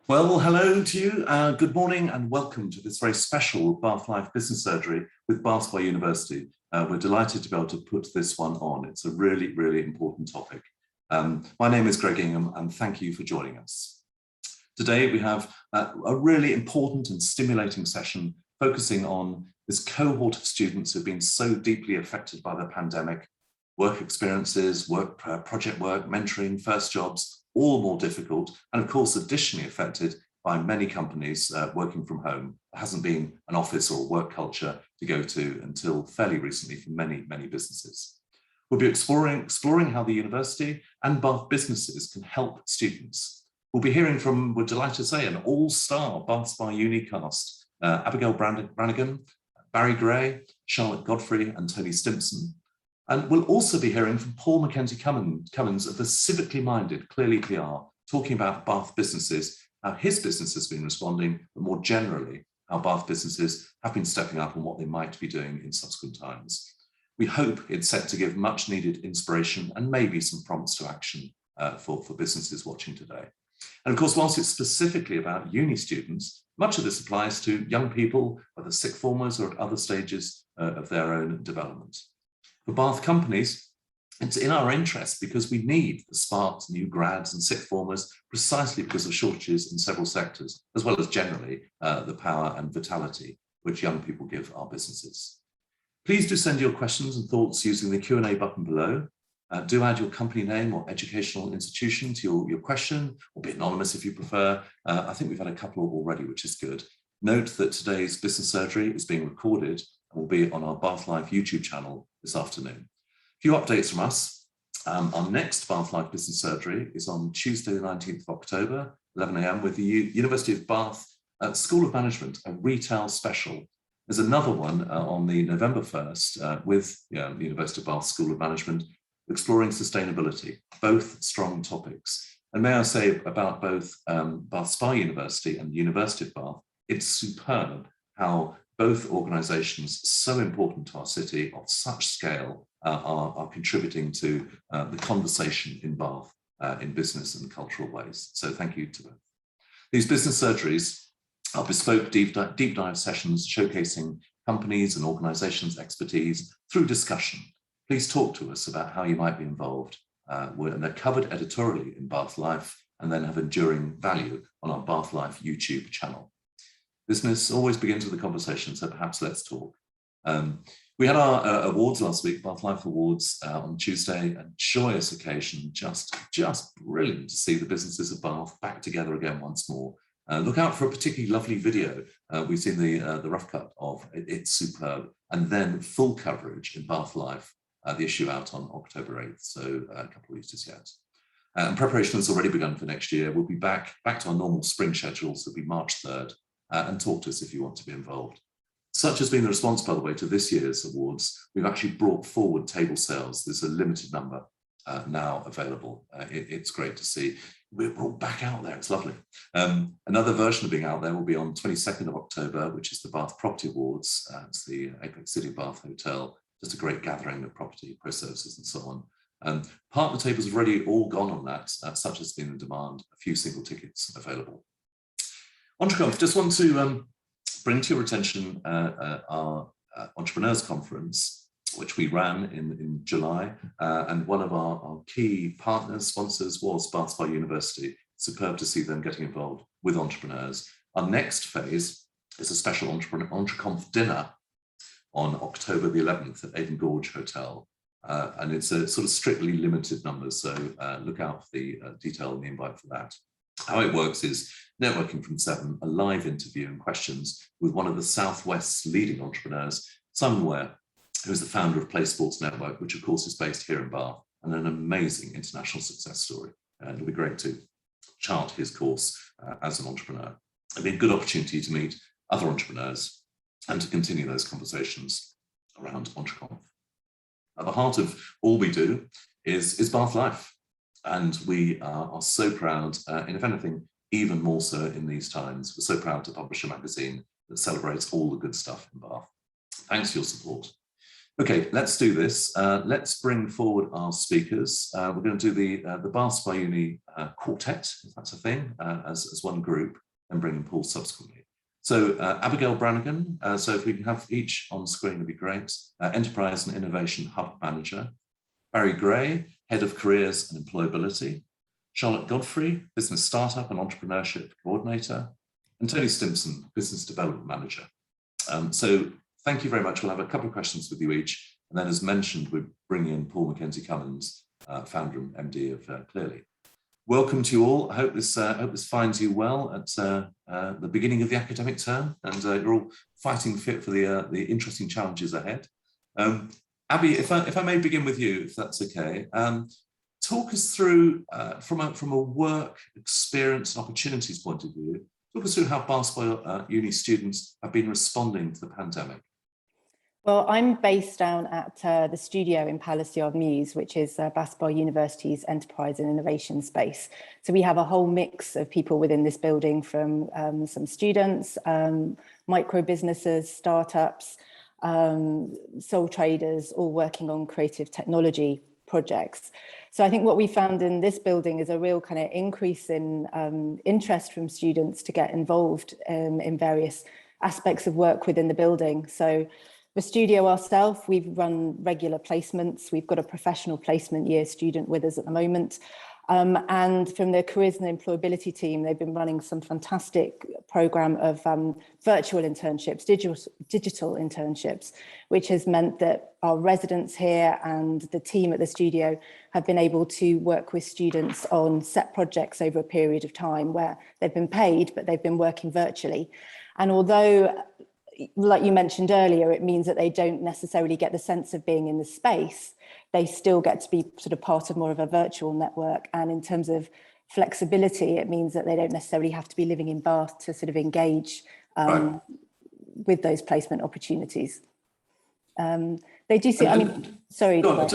Well, hello to you. Good morning and welcome to this very special Bath Life Business Surgery with Bath University. We're delighted to be able to put this one on. It's a really, really important topic. My name is Greg Ingham and thank you for joining us. Today we have a really important and stimulating session focusing on this cohort of students who've been so deeply affected by the pandemic, work experiences, project work, mentoring, first jobs, all more difficult, and of course additionally affected by many companies working from home. There hasn't been an office or a work culture to go to until fairly recently for many, many businesses. We'll be exploring how the university and Bath businesses can help students. We'll be hearing from, we're delighted to say, an all-star Bath Spa Uni cast, Abigail Branagan, Barrie Grey, Charlotte Godfrey, and Tony Stimson. And we'll also be hearing from Paul MacKenzie-Cummins of the civically minded Clearly PR, talking about Bath businesses, how his business has been responding, but more generally, how Bath businesses have been stepping up and what they might be doing in subsequent times. We hope it's set to give much needed inspiration and maybe some prompts to action for businesses watching today. And of course, whilst it's specifically about uni students, much of this applies to young people, whether sixth formers or at other stages of their own development. For Bath companies, it's in our interest because we need the sparked new grads and sixth formers precisely because of shortages in several sectors, as well as generally the power and vitality which young people give our businesses. Please do send your questions and thoughts using the Q&A button below. Do add your company name or educational institution to your question, or be anonymous if you prefer. I think we've had a couple already, which is good. Note that today's business surgery is being recorded and will be on our Bath Life YouTube channel this afternoon. A few updates from us. Our next Bath Life Business Surgery is on Tuesday, the 19th of October, 11 a.m. with the University of Bath School of Management, a retail special. There's another one on the November 1st with the University of Bath School of Management, exploring sustainability, both strong topics. And may I say about both Bath Spa University and the University of Bath, it's superb how both organisations, so important to our city, of such scale, are contributing to the conversation in Bath in business and cultural ways. So thank you to both. These business surgeries are bespoke deep dive sessions showcasing companies and organisations' expertise through discussion. Please talk to us about how you might be involved. And they're covered editorially in Bath Life and then have enduring value on our Bath Life YouTube channel. Business always begins with a conversation, so perhaps let's talk. We had our awards last week, Bath Life Awards on Tuesday, a joyous occasion, just brilliant to see the businesses of Bath back together again once more. Look out for a particularly lovely video. We've seen the rough cut of It's superb, and then full coverage in Bath Life, the issue out on October 8th, so a couple of weeks just yet. And preparation has already begun for next year. We'll be back to our normal spring schedules. It'll be March 3rd. And talk to us if you want to be involved. Such has been the response, by the way, to this year's awards. We've actually brought forward table sales. There's a limited number now available. It's great to see. We're brought back out there. It's lovely. Another version of being out there will be on 22nd of October, which is the Bath Property Awards. It's the Apex City Bath Hotel. Just a great gathering of property, pro services, and so on. Partner tables have already all gone on that, such has been the demand. A few single tickets available. EntreConf, just want to bring to your attention our Entrepreneurs Conference, which we ran in July, and one of our key partners, sponsors, was Bath Spa University. Superb to see them getting involved with entrepreneurs. Our next phase is a special EntreConf dinner on October the 11th at Avon Gorge Hotel, and it's a sort of strictly limited numbers, so look out for the detail in the invite for that. How it works is networking from 7, a live interview and questions with one of the Southwest's leading entrepreneurs, Simon Ware, who is the founder of Play Sports Network, which of course is based here in Bath, and an amazing international success story. And it'll be great to chart his course as an entrepreneur. It'll be a good opportunity to meet other entrepreneurs and to continue those conversations around EntreConf. At the heart of all we do is Bath Life. And we are so proud, and if anything, even more so in these times. We're so proud to publish a magazine that celebrates all the good stuff in Bath. Thanks for your support. Okay, let's do this. Let's bring forward our speakers. We're going to do the Bath by Uni quartet, if that's a thing, as one group, and bring in Paul subsequently. So Abigail Branagan, so if we can have each on screen, would be great. Enterprise and Innovation Hub Manager. Barrie Grey, Head of Careers and Employability. Charlotte Godfrey, Business Startup and Entrepreneurship Coordinator. And Tony Stimson, Business Development Manager. So thank you very much. We'll have a couple of questions with you each. And then as mentioned, we're bringing in Paul MacKenzie-Cummins, founder and MD of Clearly. Welcome to you all. I hope this finds you well at the beginning of the academic term, and you're all fighting fit for the interesting challenges ahead. Abby, if I may begin with you, if that's okay. Talk us through, from a work experience and opportunities point of view, talk us through how Bath by Uni students have been responding to the pandemic. Well, I'm based down at the studio in Palace Yard Mews, which is Bath by University's enterprise and innovation space. So we have a whole mix of people within this building, from some students, micro businesses, startups, sole traders, all working on creative technology projects. So I think what we found in this building is a real kind of increase in interest from students to get involved in various aspects of work within the building. So the studio ourselves, we've run regular placements. We've got a professional placement year student with us at the moment. And from the careers and employability team, they've been running some fantastic program of virtual internships, digital internships, which has meant that our residents here and the team at the studio have been able to work with students on set projects over a period of time where they've been paid, but they've been working virtually. And although, like you mentioned earlier, it means that they don't necessarily get the sense of being in the space, they still get to be sort of part of more of a virtual network. And in terms of flexibility, it means that they don't necessarily have to be living in Bath to sort of engage with those placement opportunities. They do see, I mean, sorry. But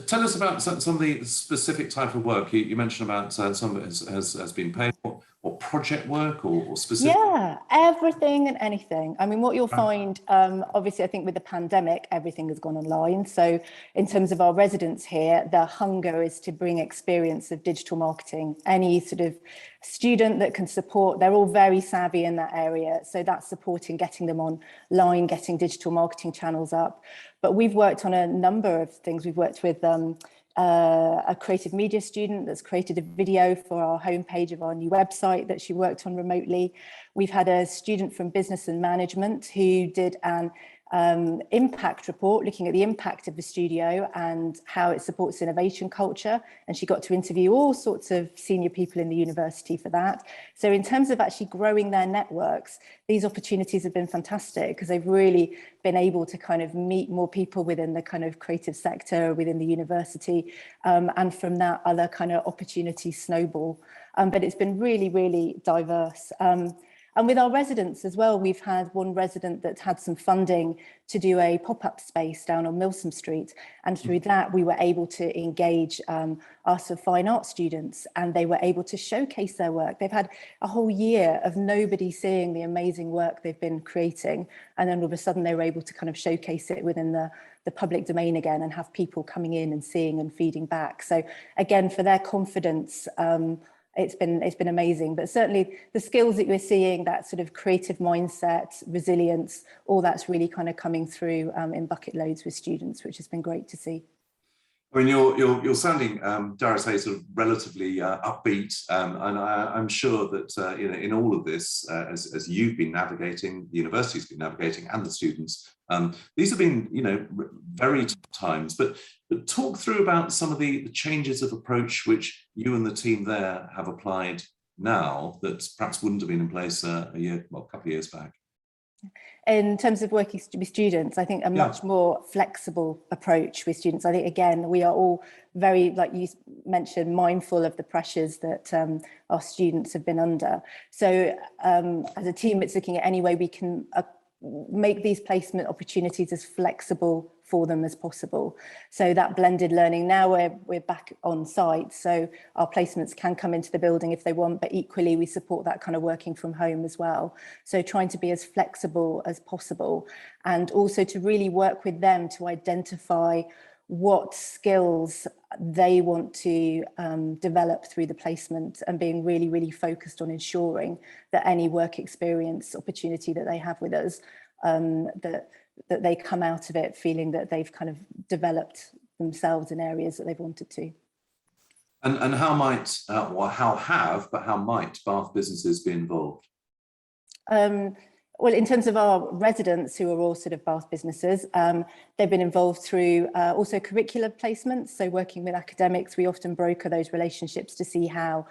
tell us about some of the specific type of work. You mentioned about some of it has been paid, or project work, or specific? Yeah, everything and anything. I mean, what you'll find, obviously, I think with the pandemic, everything has gone online. So in terms of our residents here, their hunger is to bring experience of digital marketing. Any sort of student that can support, they're all very savvy in that area. So that's supporting getting them online, getting digital marketing channels up. But we've worked on a number of things. We've worked with a creative media student that's created a video for our homepage of our new website that she worked on remotely. We've had a student from business and management who did an impact report looking at the impact of the studio and how it supports innovation culture, and she got to interview all sorts of senior people in the university for that. So in terms of actually growing their networks, these opportunities have been fantastic because they've really been able to kind of meet more people within the kind of creative sector within the university, and from that other kind of opportunities snowball. But it's been really, really diverse. And with our residents as well, we've had one resident that had some funding to do a pop-up space down on Milsom Street. And through that, we were able to engage our sort of fine art students, and they were able to showcase their work. They've had a whole year of nobody seeing the amazing work they've been creating. And then all of a sudden, they were able to kind of showcase it within the public domain again and have people coming in and seeing and feeding back. So again, for their confidence, it's been amazing. But certainly the skills that you're seeing, that sort of creative mindset, resilience, all that's really kind of coming through in bucket loads with students, which has been great to see. I mean, you're sounding, dare I say, sort of relatively upbeat, and I'm sure that you know, in all of this, as you've been navigating, the university's been navigating, and the students, these have been, you know, very tough times. But talk through about some of the changes of approach which you and the team there have applied now that perhaps wouldn't have been in place a couple of years back. In terms of working with students, I think a much more flexible approach with students. I think, again, we are all very, like you mentioned, mindful of the pressures that our students have been under. So as a team, it's looking at any way we can make these placement opportunities as flexible for them as possible. So that blended learning, now we're back on site, so our placements can come into the building if they want, but equally we support that kind of working from home as well. So trying to be as flexible as possible, and also to really work with them to identify what skills they want to develop through the placement, and being really, really focused on ensuring that any work experience opportunity that they have with us, that they come out of it feeling that they've kind of developed themselves in areas that they've wanted to. And how might, how might Bath businesses be involved? Well, in terms of our residents, who are all sort of Bath businesses, they've been involved through also curricular placements. So working with academics, we often broker those relationships to see how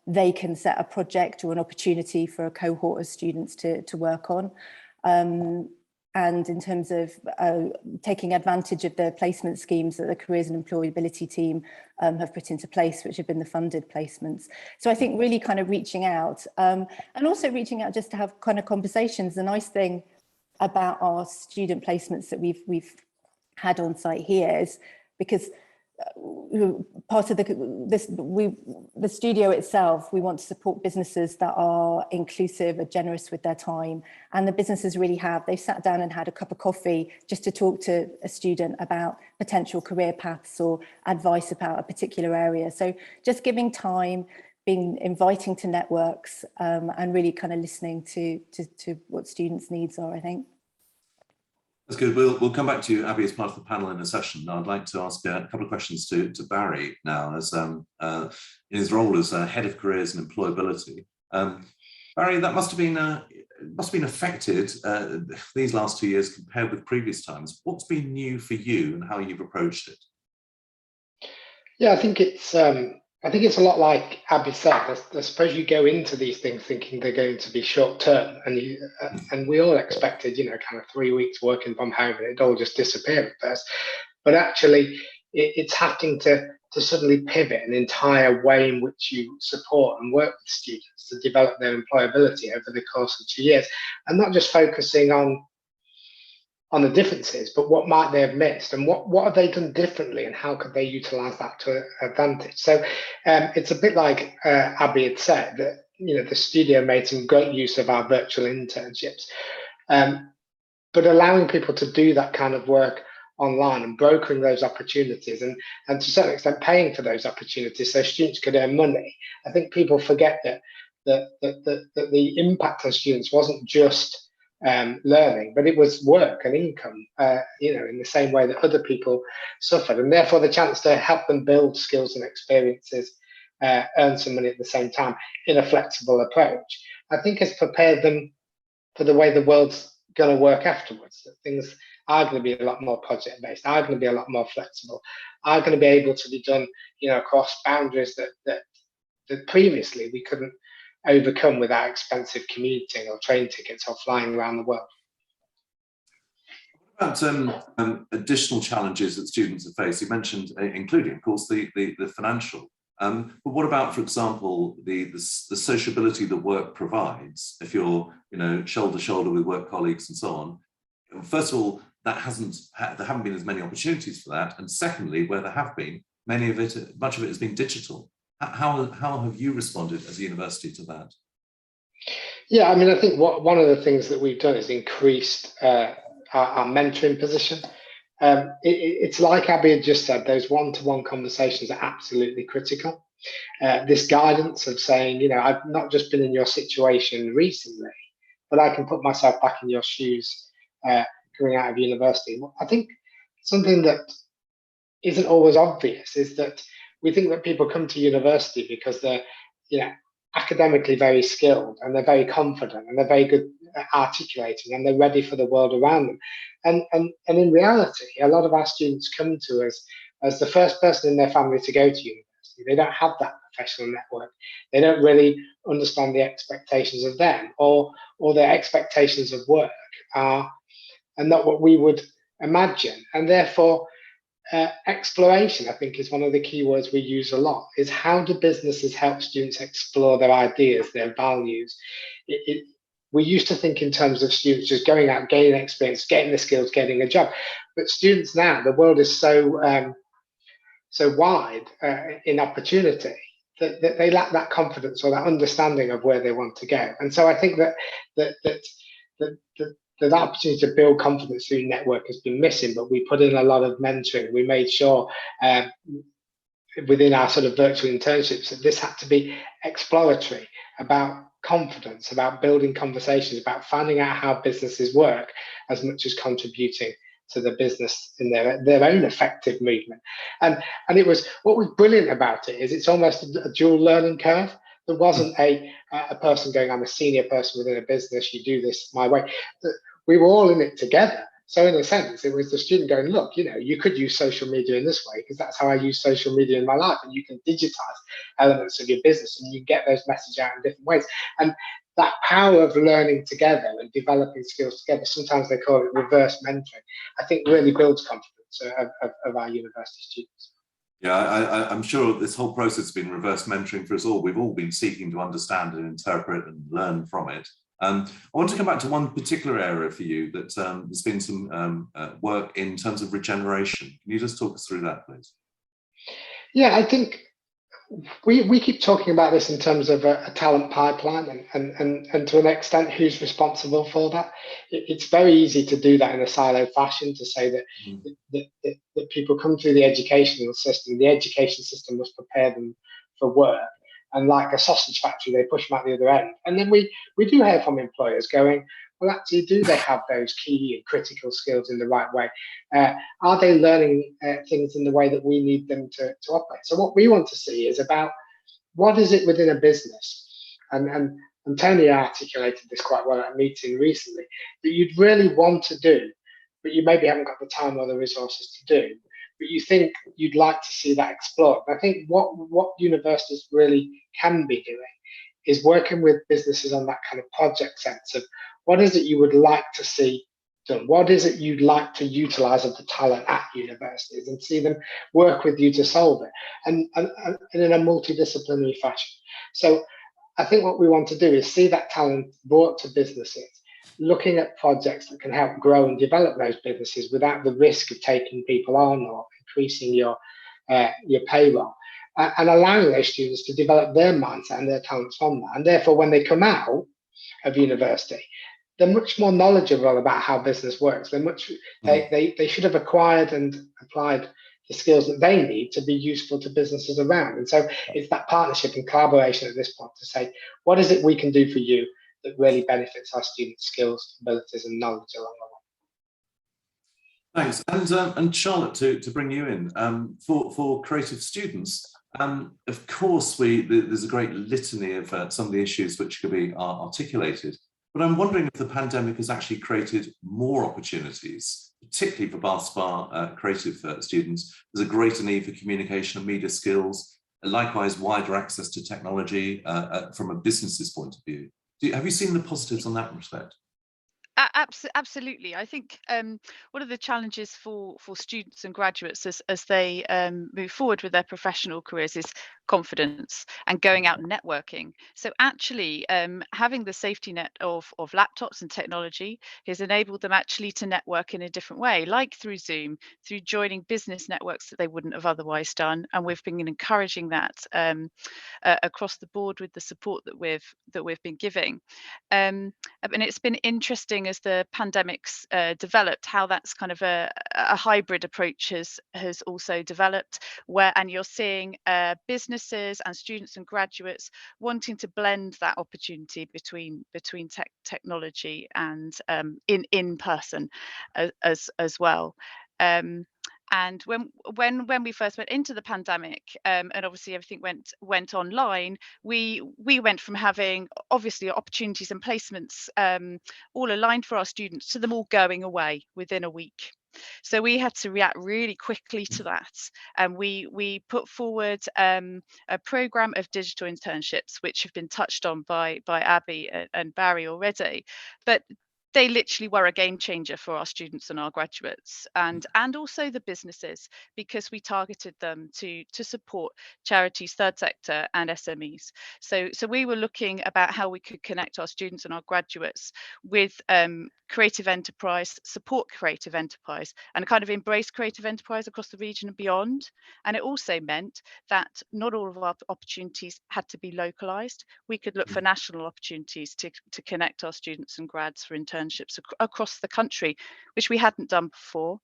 they can set a project or an opportunity for a cohort of students to work on. And in terms of taking advantage of the placement schemes that the Careers and Employability team have put into place, which have been the funded placements. So I think really kind of reaching out, and also reaching out just to have kind of conversations. The nice thing about our student placements that we've had on site here is because part of the studio itself, we want to support businesses that are inclusive, are generous with their time, and the businesses really have. They've sat down and had a cup of coffee just to talk to a student about potential career paths or advice about a particular area. So just giving time, inviting to networks, and really kind of listening to what students' needs are, I think. That's good. We'll come back to you, Abby, as part of the panel in a session. I'd like to ask a couple of questions to Barrie now, as in his role as head of careers and employability. Barrie, that must have been affected these last 2 years compared with previous times. What's been new for you and how you've approached it? Yeah, I think it's a lot like Abby said. I suppose you go into these things thinking they're going to be short term, and we all expected, kind of 3 weeks working from home, and it'd all just disappear at first. But actually, it's having to suddenly pivot an entire way in which you support and work with students to develop their employability over the course of 2 years, and not just focusing on the differences, but what might they have missed, and what have they done differently, and how could they utilize that to advantage. So it's a bit like Abby had said, that the studio made some great use of our virtual internships, but allowing people to do that kind of work online and brokering those opportunities, and to a certain extent paying for those opportunities so students could earn money. I think people forget that the impact on students wasn't just learning, but it was work and income, in the same way that other people suffered, and therefore the chance to help them build skills and experiences, earn some money at the same time in a flexible approach, I think has prepared them for the way the world's going to work afterwards. That things are going to be a lot more project based, are going to be a lot more flexible, are going to be able to be done, across boundaries that previously we couldn't overcome without expensive commuting or train tickets or flying around the world. What about additional challenges that students have faced? You mentioned, including, of course, the financial. But what about, for example, the sociability that work provides? If you're, shoulder to shoulder with work colleagues and so on. First of all, there haven't been as many opportunities for that, and secondly, where there have been, much of it has been digital. How have you responded as a university to that? Yeah, I think one of the things that we've done is increased our mentoring position. It's like Abby had just said, those one-to-one conversations are absolutely critical. This guidance of saying, I've not just been in your situation recently, but I can put myself back in your shoes coming out of university. I think something that isn't always obvious is that we think that people come to university because they're, academically very skilled, and they're very confident, and they're very good at articulating, and they're ready for the world around them. And in reality, a lot of our students come to us as the first person in their family to go to university. They don't have that professional network. They don't really understand the expectations of them, or their expectations of work are not what we would imagine. And therefore, exploration, I think, is one of the key words we use a lot, is how do businesses help students explore their ideas, their values? we used to think in terms of students just going out, gaining experience, getting the skills, getting a job. But students now, the world is so wide in opportunity that they lack that confidence or that understanding of where they want to go. And so I think that opportunity to build confidence through network has been missing, but we put in a lot of mentoring. We made sure within our sort of virtual internships that this had to be exploratory, about confidence, about building conversations, about finding out how businesses work, as much as contributing to the business in their own effective movement. And it was, what was brilliant about it is it's almost a dual learning curve. There wasn't a person going, I'm a senior person within a business, you do this my way. We were all in it together. So in a sense, it was the student going, look, you could use social media in this way, because that's how I use social media in my life. And you can digitize elements of your business and you get those messages out in different ways. And that power of learning together and developing skills together, sometimes they call it reverse mentoring, I think really builds confidence of our university students. Yeah, I'm sure this whole process has been reverse mentoring for us all. We've all been seeking to understand and interpret and learn from it. I want to come back to one particular area for you that there's been some work in terms of regeneration. Can you just talk us through that, please? Yeah, I think we keep talking about this in terms of a talent pipeline and to an extent who's responsible for that. It's very easy to do that in a silo fashion, to say that people come through the educational system. The education system must prepare them for work. And like a sausage factory, they push them out the other end. And then we do hear from employers going, well, actually, do they have those key and critical skills in the right way? Are they learning things in the way that we need them to operate? So what we want to see is about what is it within a business? And Tony articulated this quite well at a meeting recently, that you'd really want to do, but you maybe haven't got the time or the resources to do, but you think you'd like to see that explored. I think what universities really can be doing is working with businesses on that kind of project sense of what is it you would like to see done? What is it you'd like to utilize of the talent at universities, and see them work with you to solve it, and in a multidisciplinary fashion. So I think what we want to do is see that talent brought to businesses, looking at projects that can help grow and develop those businesses without the risk of taking people on or increasing your payroll, and allowing those students to develop their mindset and their talents from that. And therefore, when they come out of university, they're much more knowledgeable about how business works. They should have acquired and applied the skills that they need to be useful to businesses around. And so it's that partnership and collaboration at this point to say, what is it we can do for you that really benefits our students' skills, abilities, and knowledge along the way. Thanks. And Charlotte, to bring you in, for creative students, of course, there's a great litany of some of the issues which could be articulated, but I'm wondering if the pandemic has actually created more opportunities, particularly for Bath Spa creative students. There's a greater need for communication and media skills, and likewise wider access to technology from a business's point of view. Have you seen the positives on that respect? Absolutely. I think one of the challenges for students and graduates as they move forward with their professional careers is confidence and going out and networking. So actually having the safety net of laptops and technology has enabled them actually to network in a different way, like through Zoom, through joining business networks that they wouldn't have otherwise done. And we've been encouraging that across the board with the support that we've been giving. And it's been interesting as the pandemic's developed, how that's kind of a hybrid approach has also developed, and you're seeing businesses and students and graduates wanting to blend that opportunity between technology and in person as well. And when we first went into the pandemic, and obviously everything went online, we went from having obviously opportunities and placements all aligned for our students to them all going away within a week. So we had to react really quickly to that, and we put forward a program of digital internships, which have been touched on by Abby and Barrie already. But they literally were a game changer for our students and our graduates, and also the businesses, because we targeted them to support charities, third sector and SMEs. So we were looking about how we could connect our students and our graduates with creative enterprise, support creative enterprise, and kind of embrace creative enterprise across the region and beyond. And it also meant that not all of our opportunities had to be localized. We could look for national opportunities to connect our students and grads for internships across the country, which we hadn't done before.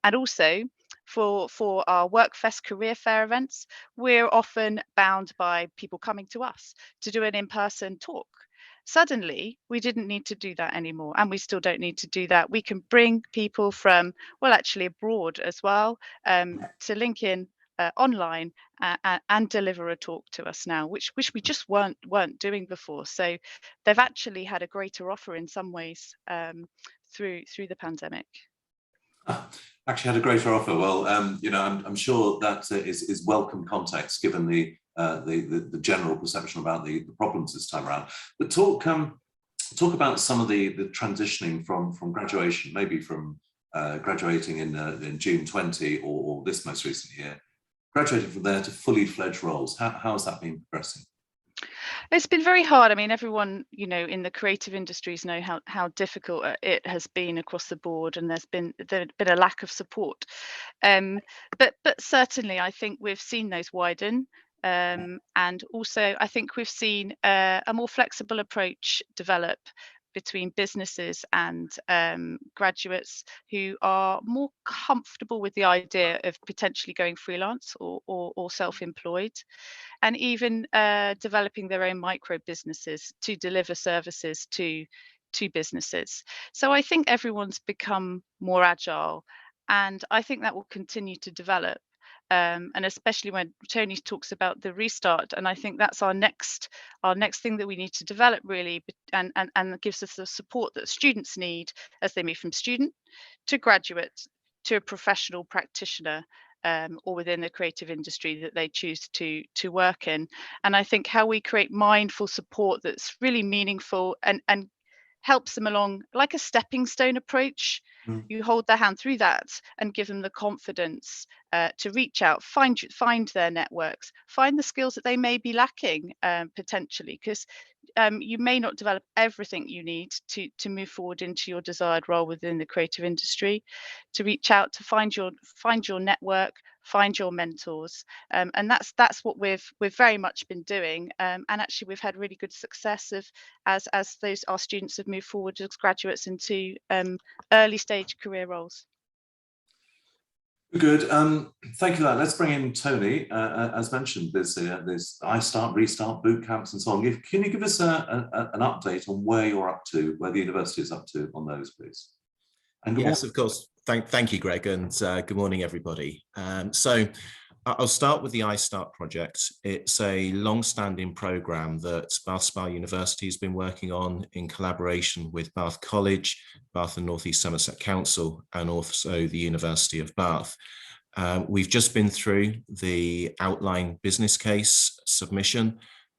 And also for our Workfest career fair events, we're often bound by people coming to us to do an in-person talk. Suddenly, we didn't need to do that anymore, and we still don't need to do that. We can bring people from, well, actually abroad as well, to link in online and deliver a talk to us now, which we just weren't doing before. So they've actually had a greater offer in some ways through the pandemic. Actually had a greater offer. Well, I'm sure that is welcome context given the general perception about the problems this time around. But talk about some of the transitioning from graduation, maybe from graduating in June 20 or this most recent year, graduating from there to fully fledged roles. How has that been progressing? It's been very hard. I mean, everyone, in the creative industries know how difficult it has been across the board, and there's been a lack of support. But certainly, I think we've seen those widen. And also, I think we've seen a more flexible approach develop between businesses and graduates who are more comfortable with the idea of potentially going freelance or self-employed, and even developing their own micro businesses to deliver services to businesses. So I think everyone's become more agile, and I think that will continue to develop. And especially when Tony talks about the restart, and I think that's our next thing that we need to develop really, and gives us the support that students need as they move from student to graduate to a professional practitioner, or within the creative industry that they choose to work in. And I think how we create mindful support that's really meaningful and helps them along like a stepping stone approach. You hold their hand through that and give them the confidence to reach out, find their networks, find the skills that they may be lacking potentially, because you may not develop everything you need to move forward into your desired role within the creative industry. To reach out, to find your network, find your mentors, and that's what we've very much been doing. And actually, we've had really good success as our students have moved forward as graduates into early stage career roles. Good. Thank you for that. Let's bring in Tony. As mentioned, there's ISTART, restart, boot camps, and so on. Can you give us an update on where you're up to, where the university is up to on those, please? And yes, of course. Thank you, Greg, and good morning, everybody. So I'll start with the ISTART project. It's a long-standing programme that Bath Spa University has been working on in collaboration with Bath College, Bath and North East Somerset Council, and also the University of Bath. We've just been through the outline business case submission,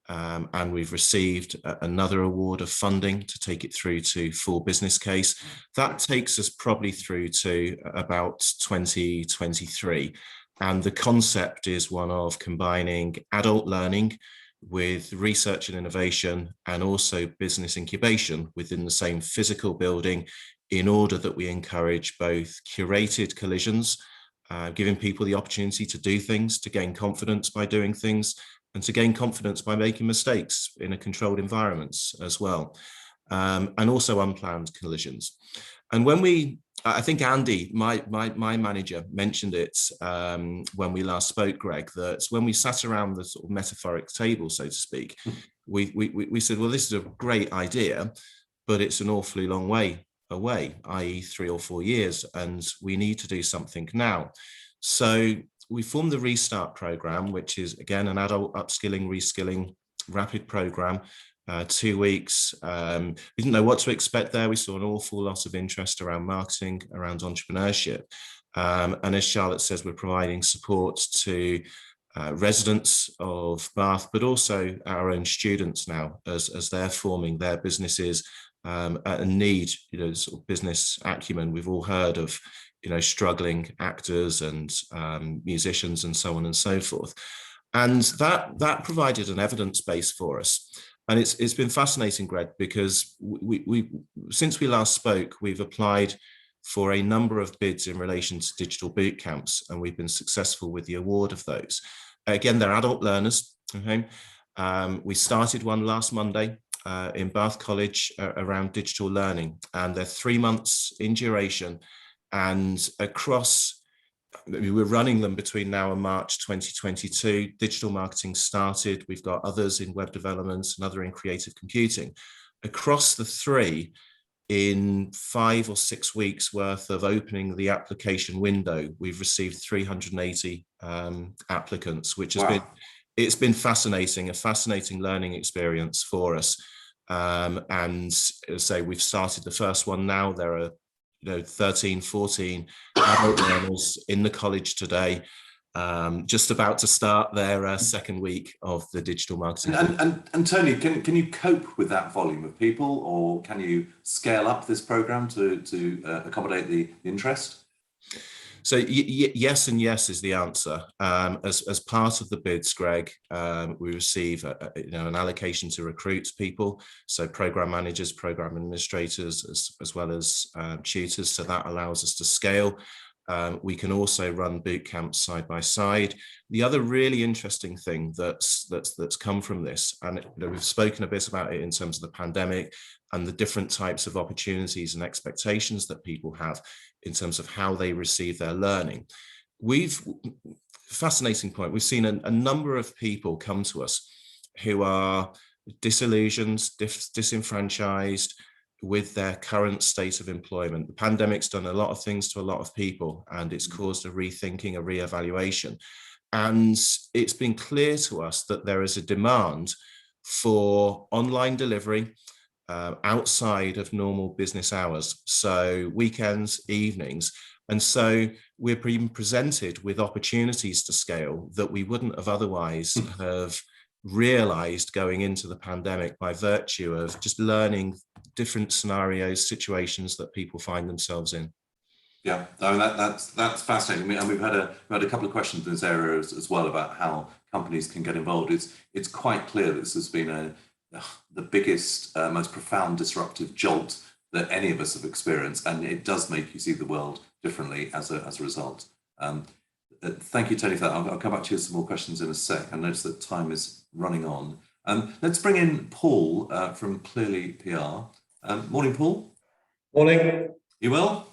and we've received another award of funding to take it through to full business case. That takes us probably through to about 2023. And the concept is one of combining adult learning with research and innovation and also business incubation within the same physical building, in order that we encourage both curated collisions, giving people the opportunity to do things, to gain confidence by doing things, and to gain confidence by making mistakes in a controlled environment as well, and also unplanned collisions. And when I think Andy, my manager, mentioned it when we last spoke, Greg, that when we sat around the sort of metaphoric table, so to speak, we said, well, this is a great idea, but it's an awfully long way away, i.e. 3 or 4 years, and we need to do something now. So we formed the Restart programme, which is, again, an adult upskilling, reskilling, rapid programme. 2 weeks. We didn't know what to expect there. We saw an awful lot of interest around marketing, around entrepreneurship. And as Charlotte says, we're providing support to residents of Bath, but also our own students now as they're forming their businesses and need, sort of business acumen. We've all heard of, struggling actors and musicians and so on and so forth. And that provided an evidence base for us. And it's been fascinating, Greg, because we since we last spoke, we've applied for a number of bids in relation to digital boot camps, and we've been successful with the award of those. Again, they're adult learners. Okay, we started one last Monday in Bath College around digital learning, and they're 3 months in duration, and across. We're running them between now and March 2022. Digital marketing started. We've got others in web development, another in creative computing. Across the three, in 5 or 6 weeks worth of opening the application window, we've received 380 applicants, which has it's been fascinating, a fascinating learning experience for us. And as I say, we've started the first one now. There are 13, 14 adult learners in the college today, just about to start their second week of the digital marketing. And Tony, can you cope with that volume of people, or can you scale up this program to accommodate the interest? So yes and yes is the answer. As part of the bids, Greg, we receive an allocation to recruit people, so program managers, program administrators, as well as tutors. So that allows us to scale. We can also run boot camps side by side. The other really interesting thing that's come from this, and we've spoken a bit about it in terms of the pandemic and the different types of opportunities and expectations that people have in terms of how they receive their learning. Fascinating point, we've seen a number of people come to us who are disillusioned, disenfranchised with their current state of employment. The pandemic's done a lot of things to a lot of people, and it's caused a rethinking, a reevaluation. And it's been clear to us that there is a demand for online delivery outside of normal business hours, so weekends, evenings. And so we're being presented with opportunities to scale that we wouldn't have otherwise have realized going into the pandemic, by virtue of just learning different scenarios, situations that people find themselves in. Yeah, I mean, that's fascinating. I mean, we've had a couple of questions in this area as well about how companies can get involved. It's quite clear that this has been the biggest, most profound disruptive jolt that any of us have experienced, and it does make you see the world differently as a result. Thank you, Tony, for that. I'll come back to you with some more questions in a sec. I notice that time is running on. Let's bring in Paul from Clearly PR. Morning, Paul. Morning. You well?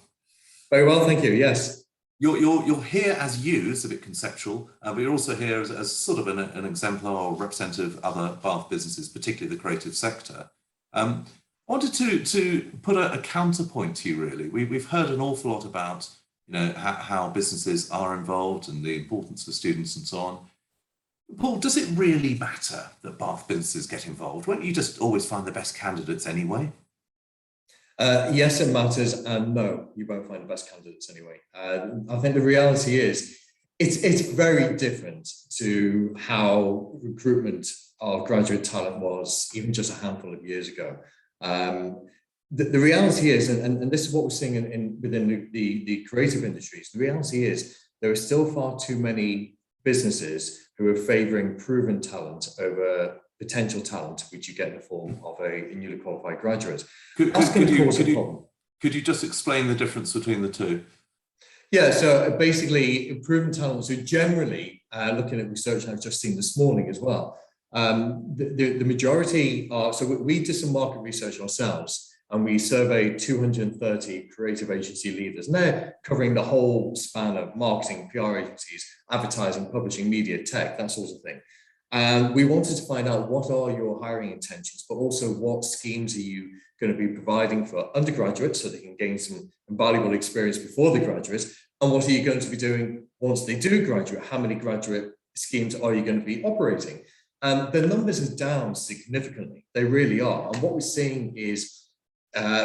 Very well, thank you. Yes. You're here as you, it's a bit conceptual, but you're also here as sort of an exemplar or representative of other Bath businesses, particularly the creative sector. I wanted to put a counterpoint to you, really. We've heard an awful lot about how businesses are involved and the importance of students and so on. Paul, does it really matter that Bath businesses get involved? Won't you just always find the best candidates anyway? Yes, it matters, and no, you won't find the best candidates anyway. I think the reality is it's very different to how recruitment of graduate talent was even just a handful of years ago. The reality is, and this is what we're seeing within the creative industries, the reality is there are still far too many businesses who are favouring proven talent over potential talent, which you get in the form of a newly qualified graduate. Could you just explain the difference between the two? Yeah, so basically proven talent, so generally looking at research I've just seen this morning as well, the majority are, so we did some market research ourselves, and we surveyed 230 creative agency leaders, and they're covering the whole span of marketing, PR agencies, advertising, publishing, media, tech, that sort of thing. And we wanted to find out what are your hiring intentions, but also what schemes are you going to be providing for undergraduates so they can gain some valuable experience before they graduate, and what are you going to be doing once they do graduate? How many graduate schemes are you going to be operating? And the numbers are down significantly. They really are. And what we're seeing is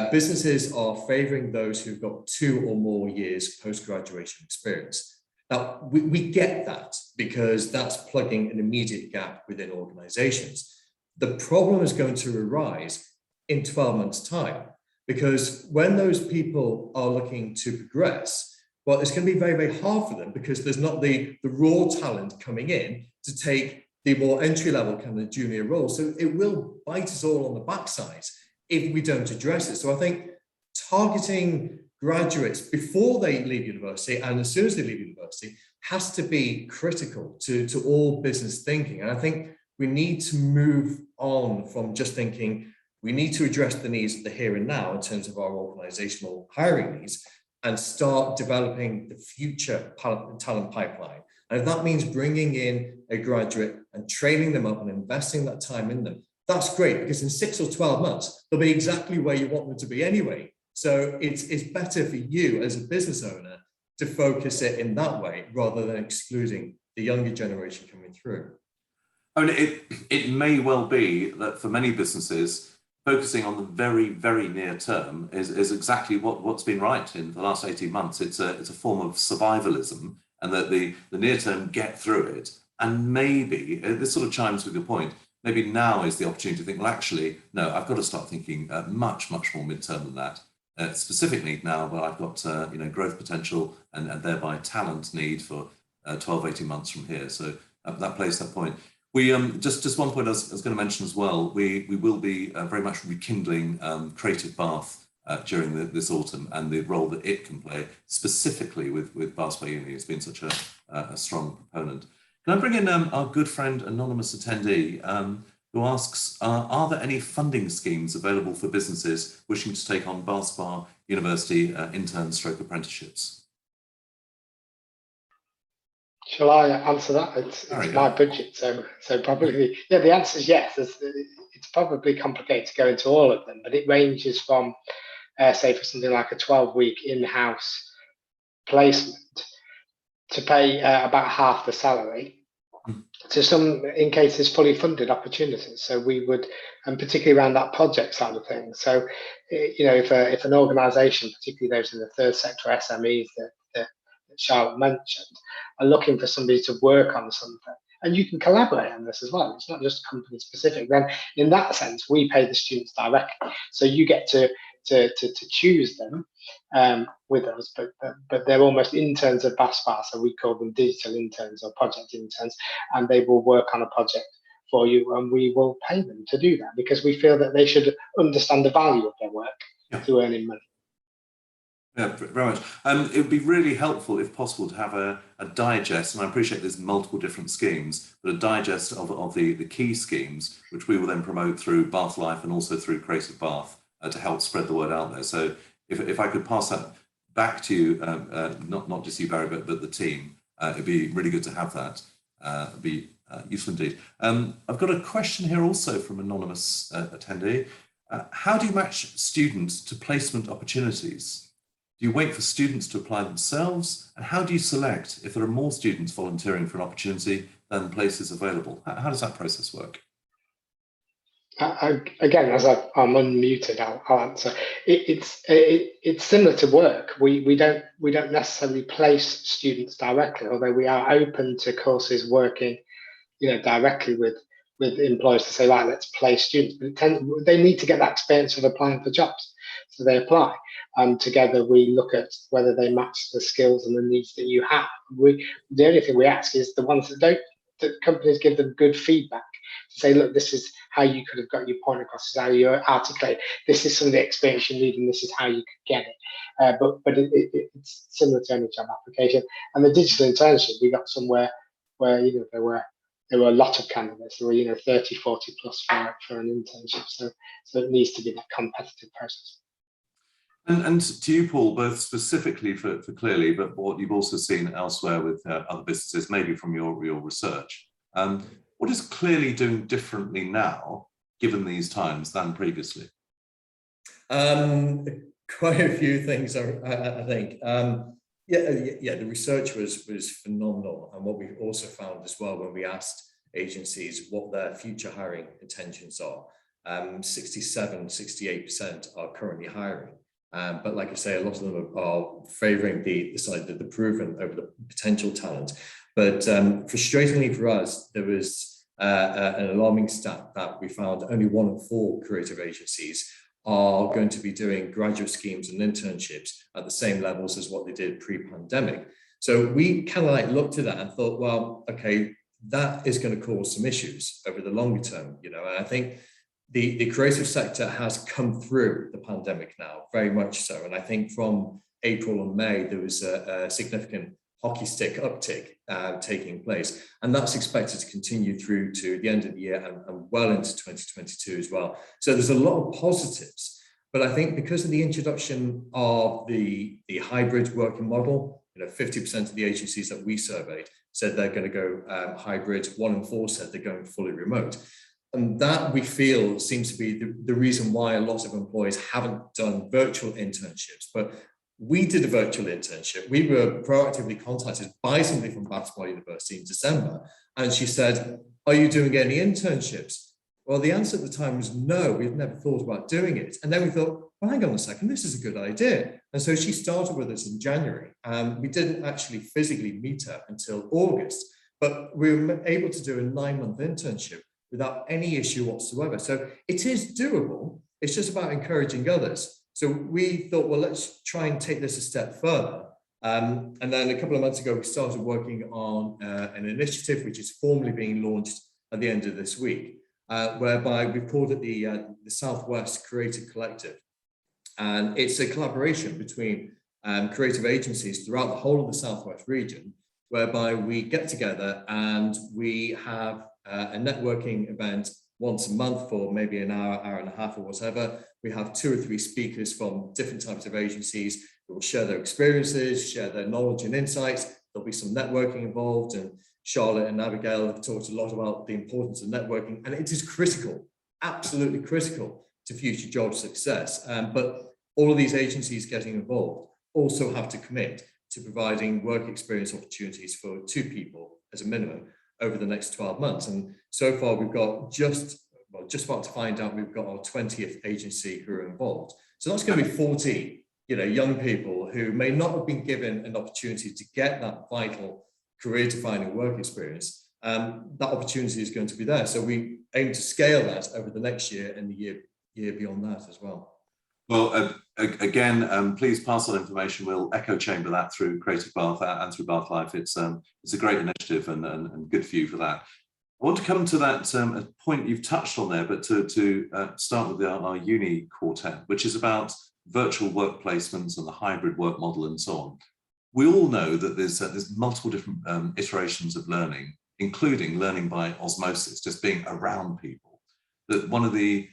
businesses are favouring those who've got 2 or more years post-graduation experience. Now, we get that because that's plugging an immediate gap within organisations. The problem is going to arise in 12 months' time. Because when those people are looking to progress, well, it's going to be very, very hard for them because there's not the raw talent coming in to take the more entry-level kind of junior role. So it will bite us all on the backside if we don't address it. So I think targeting graduates before they leave university and as soon as they leave university has to be critical to all business thinking. And I think we need to move on from just thinking we need to address the needs of the here and now in terms of our organizational hiring needs and start developing the future talent pipeline. And if that means bringing in a graduate and training them up and investing that time in them, that's great, because in 6 or 12 months, they'll be exactly where you want them to be anyway. So it's better for you as a business owner to focus it in that way rather than excluding the younger generation coming through. I mean, it may well be that for many businesses, focusing on the very, very near term is exactly what's been right in the last 18 months. It's a form of survivalism, and that the near term get through it. And maybe, this sort of chimes with your point, maybe now is the opportunity to think, well, actually, no, I've got to start thinking much, much more midterm than that. Specifically now, where I've got growth potential and thereby talent need for 12, 18 months from here. So that plays that point. We just one point I was going to mention as well. We will be very much rekindling Creative Bath during this autumn, and the role that it can play specifically with Bath by Uni has been such a strong proponent. Can I bring in our good friend anonymous attendee who asks, are there any funding schemes available for businesses wishing to take on Bath Spa University intern/apprenticeships? Shall I answer that? It's my budget, so probably, yeah, the answer is yes. It's probably complicated to go into all of them, but it ranges from, say, for something like a 12-week in-house placement to pay about half the salary, to some, in cases, fully funded opportunities. So we would, and particularly around that project side of things. So, if an organisation, particularly those in the third sector SMEs that Charlotte mentioned, are looking for somebody to work on something, and you can collaborate on this as well. It's not just company specific. Then, in that sense, we pay the students directly, so you get to choose them with us, but they're almost interns of Bath Spa, so we call them digital interns or project interns, and they will work on a project for you, and we will pay them to do that because we feel that they should understand the value of their work to earning money. Yeah, very much. It would be really helpful, if possible, to have a digest, and I appreciate there's multiple different schemes, but a digest of the key schemes, which we will then promote through Bath Life and also through Creative Bath to help spread the word out there. So if I could pass that back to you, not just you, Barry, but the team, it'd be really good to have that. It'd be useful indeed. I've got a question here also from anonymous attendee. How do you match students to placement opportunities? Do you wait for students to apply themselves? And how do you select if there are more students volunteering for an opportunity than places available? How does that process work? Again, as I'm unmuted, I'll answer. It's similar to work. We don't necessarily place students directly, although we are open to courses working, directly with employers to say, right, let's place students. But they need to get that experience of applying for jobs, so they apply. Together we look at whether they match the skills and the needs that you have. The only thing we ask is the ones that don't, that companies give them good feedback to say, look, this is how you could have got your point across, this is how you articulate, this is some of the experience you need, and this is how you could get it. But it's similar to any job application. And the digital internship, we got somewhere where there were a lot of candidates. There were 30, 40 plus for an internship. So it needs to be that competitive process. And to you, Paul, both specifically for Clearly, but what you've also seen elsewhere with other businesses, maybe from your research, what is Clearly doing differently now, given these times, than previously? Quite a few things, I think. The research was phenomenal, and what we also found as well when we asked agencies what their future hiring intentions are, 67-68% are currently hiring. But like I say, a lot of them are favouring the side of the proven over the potential talent. But frustratingly for us, there was an alarming stat that we found only 1 in 4 creative agencies are going to be doing graduate schemes and internships at the same levels as what they did pre-pandemic. So we kind of like looked at that and thought, well, okay, that is going to cause some issues over the longer term, you know. And I think the creative sector has come through the pandemic now, very much so. And I think from April and May, there was a significant hockey stick uptick taking place. And that's expected to continue through to the end of the year and well into 2022 as well. So there's a lot of positives. But I think because of the introduction of the hybrid working model, you know, 50% of the agencies that we surveyed said they're going to go hybrid. 1 in 4 said they're going fully remote. And that, we feel, seems to be the reason why a lot of employers haven't done virtual internships. But we did a virtual internship. We were proactively contacted by somebody from Bath University in December, and she said, "Are you doing any internships?" Well, the answer at the time was no, we've never thought about doing it. And then we thought, well, hang on a second, this is a good idea. And so she started with us in January. We didn't actually physically meet her until August, but we were able to do a 9-month internship without any issue whatsoever. So it is doable. It's just about encouraging others. So we thought, well, let's try and take this a step further. And then a couple of months ago, we started working on an initiative which is formally being launched at the end of this week, whereby we've called it the Southwest Creative Collective. And it's a collaboration between creative agencies throughout the whole of the Southwest region, whereby we get together and we have a networking event once a month for maybe an hour, hour and a half or whatever. We have 2 or 3 speakers from different types of agencies who will share their experiences, share their knowledge and insights. There'll be some networking involved, and Charlotte and Abigail have talked a lot about the importance of networking, and it is critical, absolutely critical to future job success. But all of these agencies getting involved also have to commit to providing work experience opportunities for 2 people as a minimum over the next 12 months. And so far we've got just about to find out, we've got our 20th agency who are involved. So that's going to be 40, young people who may not have been given an opportunity to get that vital career-defining work experience. That opportunity is going to be there. So we aim to scale that over the next year and the year beyond that as well. Well, again, please pass on information. We'll echo chamber that through Creative Bath and through Bath Life. It's a great initiative and good for you for that. I want to come to that point you've touched on there, but to start with our uni quartet, which is about virtual work placements and the hybrid work model and so on. We all know that there's multiple different iterations of learning, including learning by osmosis, just being around people. That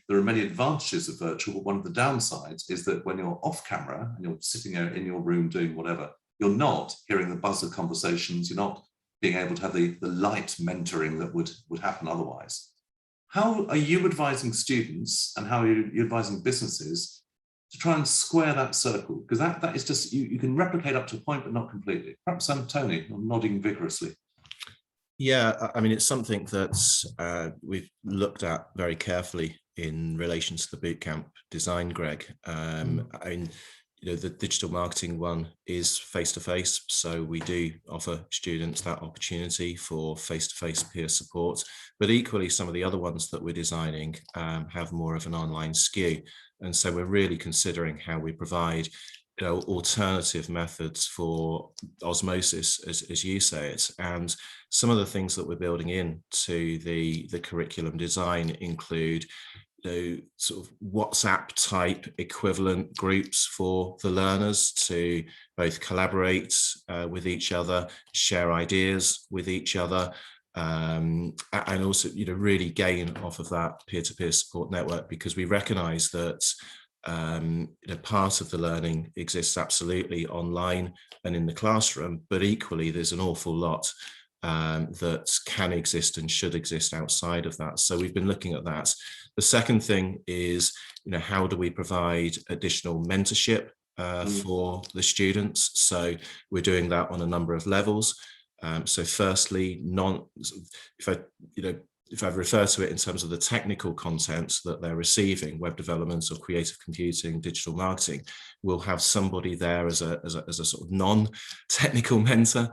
there are many advantages of virtual, but one of the downsides is that when you're off camera and you're sitting there in your room doing whatever, you're not hearing the buzz of conversations, you're not being able to have the light mentoring that would happen otherwise. How are you advising students, and how are you advising businesses to try and square that circle? Because that is just, you can replicate up to a point, but not completely. Perhaps Tony, I'm nodding vigorously. Yeah, I mean, it's something that we've looked at very carefully in relation to the bootcamp design, Greg. I mean, the digital marketing one is face-to-face, so we do offer students that opportunity for face-to-face peer support. But equally, some of the other ones that we're designing have more of an online skew, and so we're really considering how we provide alternative methods for osmosis, as you say it. And some of the things that we're building into the curriculum design include sort of WhatsApp type equivalent groups for the learners to both collaborate with each other, share ideas with each other, and also really gain off of that peer-to-peer support network, because we recognize that part of the learning exists absolutely online and in the classroom, but equally there's an awful lot that can exist and should exist outside of that. So we've been looking at that. The second thing is, how do we provide additional mentorship for the students? So we're doing that on a number of levels. So firstly, if I refer to it in terms of the technical content that they're receiving, web development or creative computing, digital marketing, we'll have somebody there as a sort of non-technical mentor,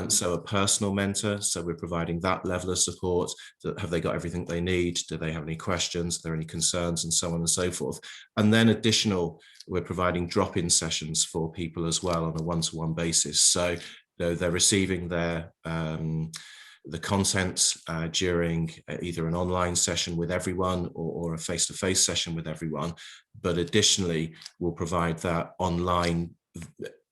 so a personal mentor. So we're providing that level of support. Have they got everything they need? Do they have any questions? Are there any concerns, and so on and so forth? And then we're providing drop-in sessions for people as well on a one-to-one basis. So they're receiving the content during either an online session with everyone or a face-to-face session with everyone. But additionally, we'll provide that online,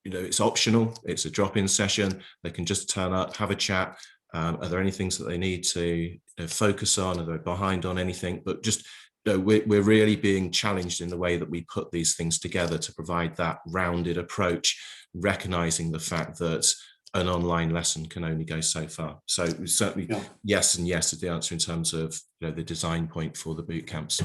it's optional, it's a drop-in session. They can just turn up, have a chat. Are there any things that they need to focus on? Are they behind on anything? But just, we're really being challenged in the way that we put these things together to provide that rounded approach, recognizing the fact that an online lesson can only go so far. So certainly yes and yes is the answer in terms of the design point for the boot camps.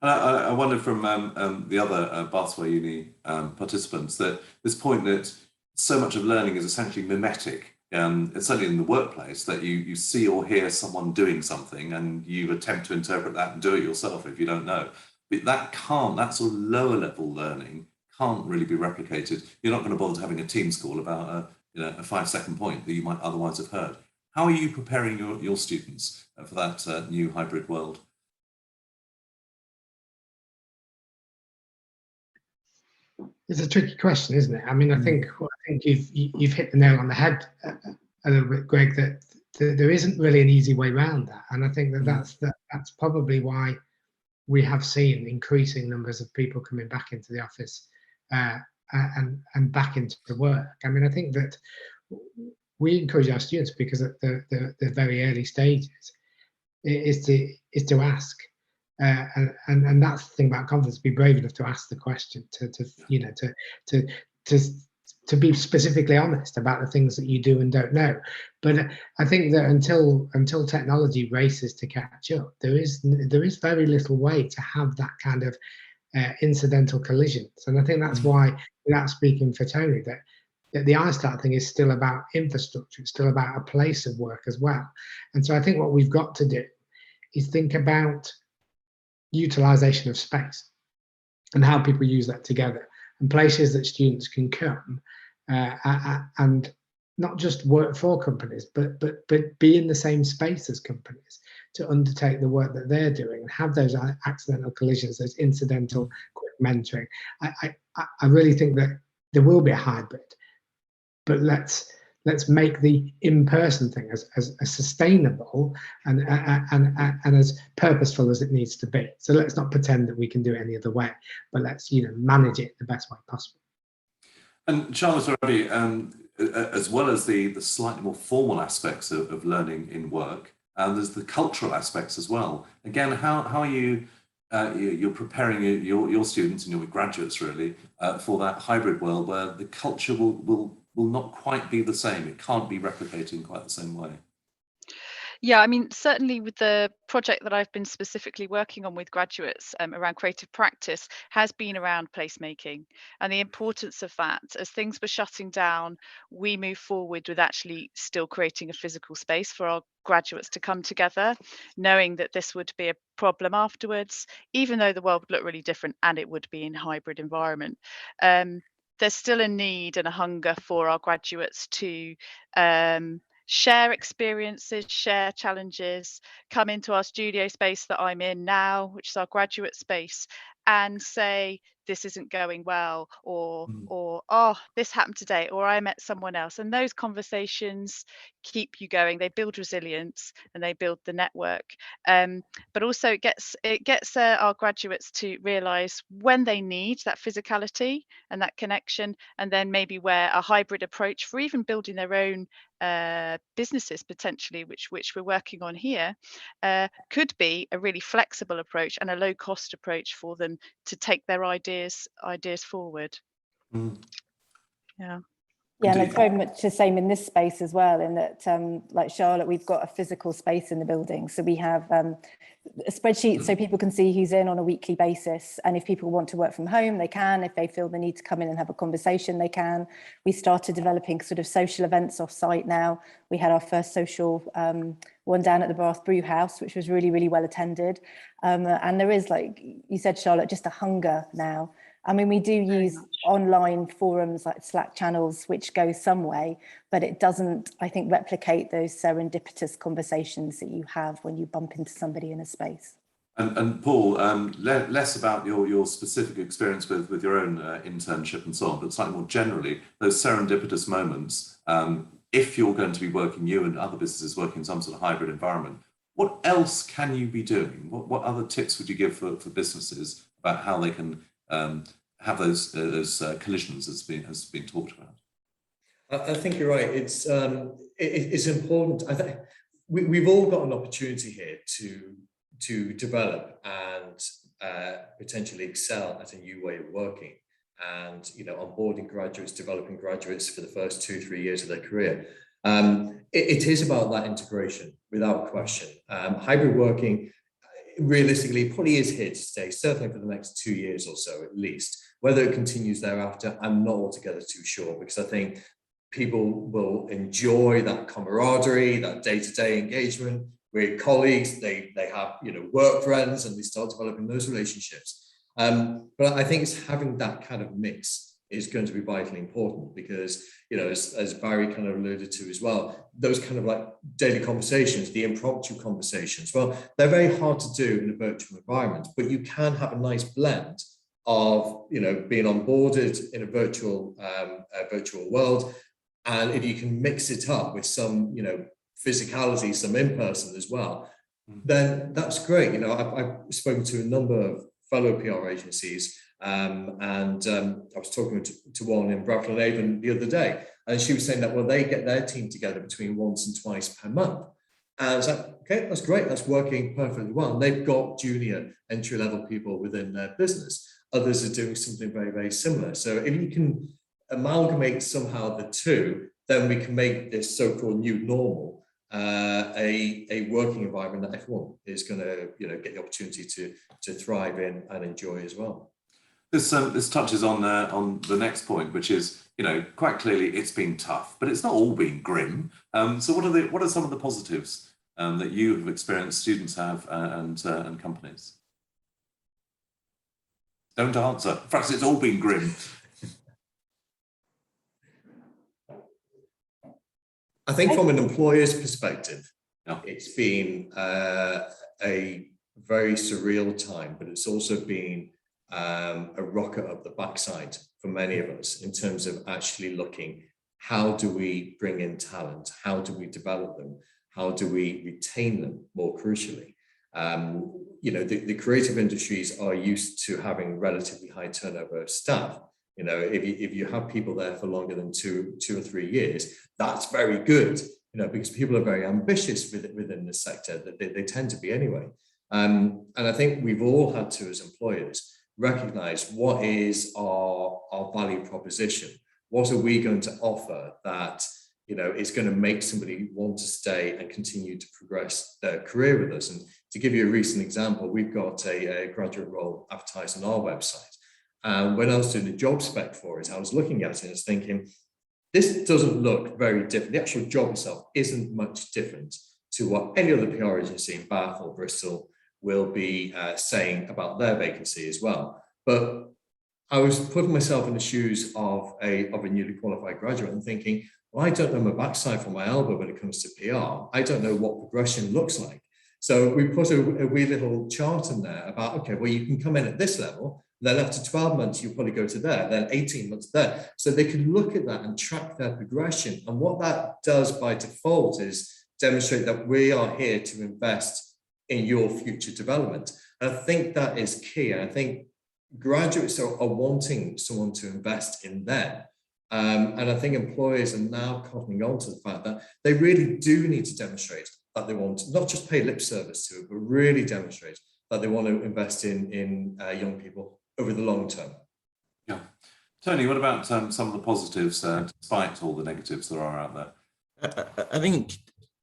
I wonder from the other Bathway Uni participants that this point that so much of learning is essentially mimetic. It's certainly in the workplace that you see or hear someone doing something and you attempt to interpret that and do it yourself if you don't know. But that sort of lower level learning can't really be replicated. You're not going to bother having a Teams call about a 5-second point that you might otherwise have heard. How are you preparing your students for that new hybrid world? It's a tricky question, isn't it? I mean, I think you've hit the nail on the head a little bit, Greg, that there isn't really an easy way around that. And I think that's probably why we have seen increasing numbers of people coming back into the office and back into work. I mean, I think that we encourage our students, because at the very early stages is to ask, and that's the thing about confidence: be brave enough to ask the question, to be specifically honest about the things that you do and don't know. But I think that until technology races to catch up, there is very little way to have that kind of incidental collisions. And I think that's why, without speaking for Tony, that the ISTART thing is still about infrastructure. It's still about a place of work as well. And so I think what we've got to do is think about utilization of space and how people use that together, and places that students can come and not just work for companies, but be in the same space as companies to undertake the work that they're doing and have those accidental collisions, those incidental quick mentoring. I really think that there will be a hybrid, but let's make the in-person thing as sustainable and as purposeful as it needs to be. So let's not pretend that we can do it any other way, but let's manage it the best way possible. And Charlotte or Abby, as well as the slightly more formal aspects of learning in work, there's the cultural aspects as well. Again, how are you're preparing your students and your graduates really for that hybrid world where the culture will not quite be the same. It can't be replicated in quite the same way. Yeah, I mean, certainly with the project that I've been specifically working on with graduates around creative practice has been around placemaking and the importance of that. As things were shutting down, we moved forward with actually still creating a physical space for our graduates to come together, knowing that this would be a problem afterwards, even though the world would look really different and it would be in a hybrid environment. There's still a need and a hunger for our graduates to share experiences, share challenges, come into our studio space that I'm in now, which is our graduate space, and say, this isn't going well, or oh, this happened today, or I met someone else. And those conversations keep you going. They build resilience and they build the network. But also it gets our graduates to realize when they need that physicality and that connection, and then maybe where a hybrid approach for even building their own businesses potentially, which we're working on here, could be a really flexible approach and a low cost approach for them to take their ideas forward. Yeah. Yeah, and it's very much the same in this space as well, in that, like Charlotte, we've got a physical space in the building. So we have a spreadsheet so people can see who's in on a weekly basis. And if people want to work from home, they can. If they feel the need to come in and have a conversation, they can. We started developing sort of social events off site now. We had our first social one down at the Bath Brew House, which was really, really well attended. And there is, like you said, Charlotte, just a hunger now. I mean, we do use online forums like Slack channels, which go some way, but it doesn't, I think, replicate those serendipitous conversations that you have when you bump into somebody in a space. And Paul, less about your specific experience with your own internship and so on, but slightly more generally, those serendipitous moments, if you're going to be working, you and other businesses working in some sort of hybrid environment, what else can you be doing? What other tips would you give for businesses about how they can have those collisions as been talked about? I think you're right. It's important. I think we've all got an opportunity here to develop and potentially excel at a new way of working. And onboarding graduates, developing graduates for the first 2-3 years of their career. It is about that integration, without question. Hybrid working, realistically, probably is here to stay, certainly for the next 2 years or so at least. Whether it continues thereafter, I'm not altogether too sure, because I think people will enjoy that camaraderie, that day-to-day engagement with colleagues. They have work friends, and they start developing those relationships. But I think it's having that kind of mix is going to be vitally important, because as Barrie kind of alluded to as well, those kind of like daily conversations, the impromptu conversations, well, they're very hard to do in a virtual environment, but you can have a nice blend of being onboarded in a virtual world, and if you can mix it up with some physicality, some in-person as well, then that's great. I've spoken to a number of fellow PR agencies, and I was talking to one in Bradford-on-Avon the other day, and she was saying that, well, they get their team together between once and twice per month. And I was like, okay, that's great, that's working perfectly well. And they've got junior entry-level people within their business. Others are doing something very, very similar. So if you can amalgamate somehow the two, then we can make this so-called new normal a working environment that everyone is going to get the opportunity to thrive in and enjoy as well. This touches on the next point, which is quite clearly it's been tough, but it's not all been grim. So what are some of the positives that you have experienced, students have, and companies? Don't answer. Perhaps it's all been grim. I think from an employer's perspective, yeah, it's been a very surreal time, but it's also been a rocket up the backside for many of us in terms of actually looking, how do we bring in talent? How do we develop them? How do we retain them, more crucially? The creative industries are used to having relatively high turnover of staff. If you have people there for longer than two or 3 years, that's very good, because people are very ambitious within the sector, that they tend to be anyway. And I think we've all had to, as employers, recognize what is our value proposition. What are we going to offer that is going to make somebody want to stay and continue to progress their career with us? And to give you a recent example, we've got a graduate role advertised on our website. When I was doing the job spec for it, I was looking at it and I was thinking, this doesn't look very different. The actual job itself isn't much different to what any other PR agency in Bath or Bristol will be saying about their vacancy as well. But I was putting myself in the shoes of a newly qualified graduate and thinking, well, I don't know my backside from my elbow when it comes to PR. I don't know what progression looks like. So we put a wee little chart in there about, okay, well, you can come in at this level, then after 12 months, you'll probably go to there, then 18 months there. So they can look at that and track their progression. And what that does by default is demonstrate that we are here to invest in your future development. And I think that is key. And I think graduates are wanting someone to invest in them. And I think employers are now cottoning on to the fact that they really do need to demonstrate that they want to not just pay lip service to it, but really demonstrate that they want to invest in young people over the long term. Yeah. Tony, what about some of the positives, despite all the negatives there are out there? I think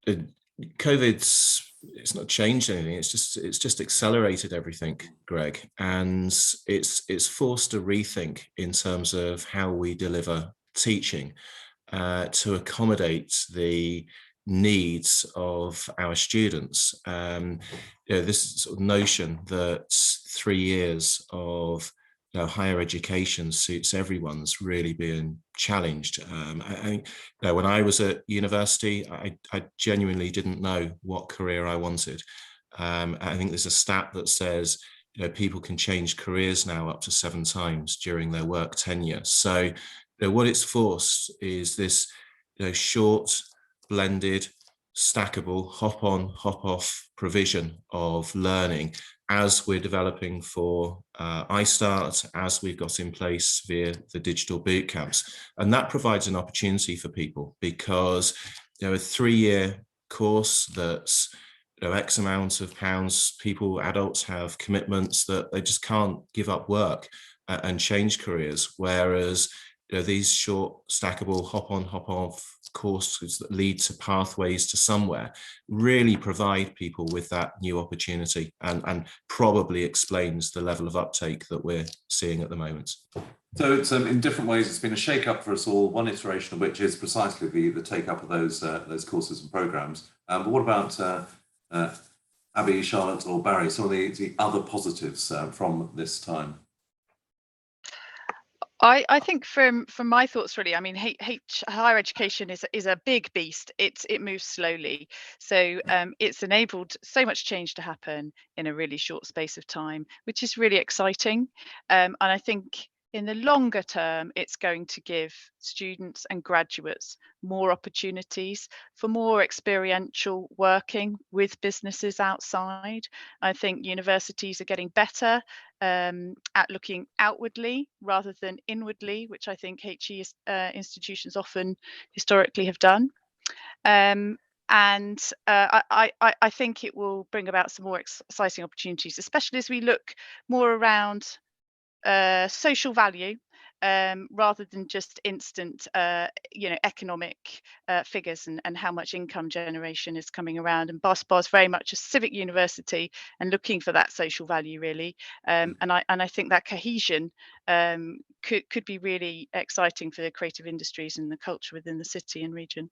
it's not changed anything. It's just accelerated everything, Greg, and it's forced a rethink in terms of how we deliver teaching to accommodate the needs of our students. This sort of notion that 3 years of higher education suits everyone's really being challenged. I think when I was at university, I genuinely didn't know what career I wanted. I think there's a stat that says people can change careers now up to 7 times during their work tenure. So what it's forced is this short, blended, stackable, hop on, hop off provision of learning as we're developing for ISTART, as we've got in place via the digital bootcamps. And that provides an opportunity for people because a 3-year course that's X amount of pounds, adults have commitments that they just can't give up work and change careers, whereas these short, stackable, hop on, hop off courses that lead to pathways to somewhere really provide people with that new opportunity and probably explains the level of uptake that we're seeing at the moment. So it's in different ways, it's been a shake-up for us all, one iteration of which is precisely the take-up of those courses and programmes. But what about Abby, Charlotte or Barrie, some of the other positives from this time? I think from my thoughts, really, I mean, higher education is a big beast. It moves slowly, so it's enabled so much change to happen in a really short space of time, which is really exciting. And I think in the longer term, it's going to give students and graduates more opportunities for more experiential working with businesses outside. I think universities are getting better at looking outwardly rather than inwardly, which I think HE institutions often historically have done. And I think it will bring about some more exciting opportunities, especially as we look more around social value rather than just instant economic figures and how much income generation is coming around. And Bath Spa is very much a civic university and looking for that social value, really. And I think that cohesion could be really exciting for the creative industries and the culture within the city and region.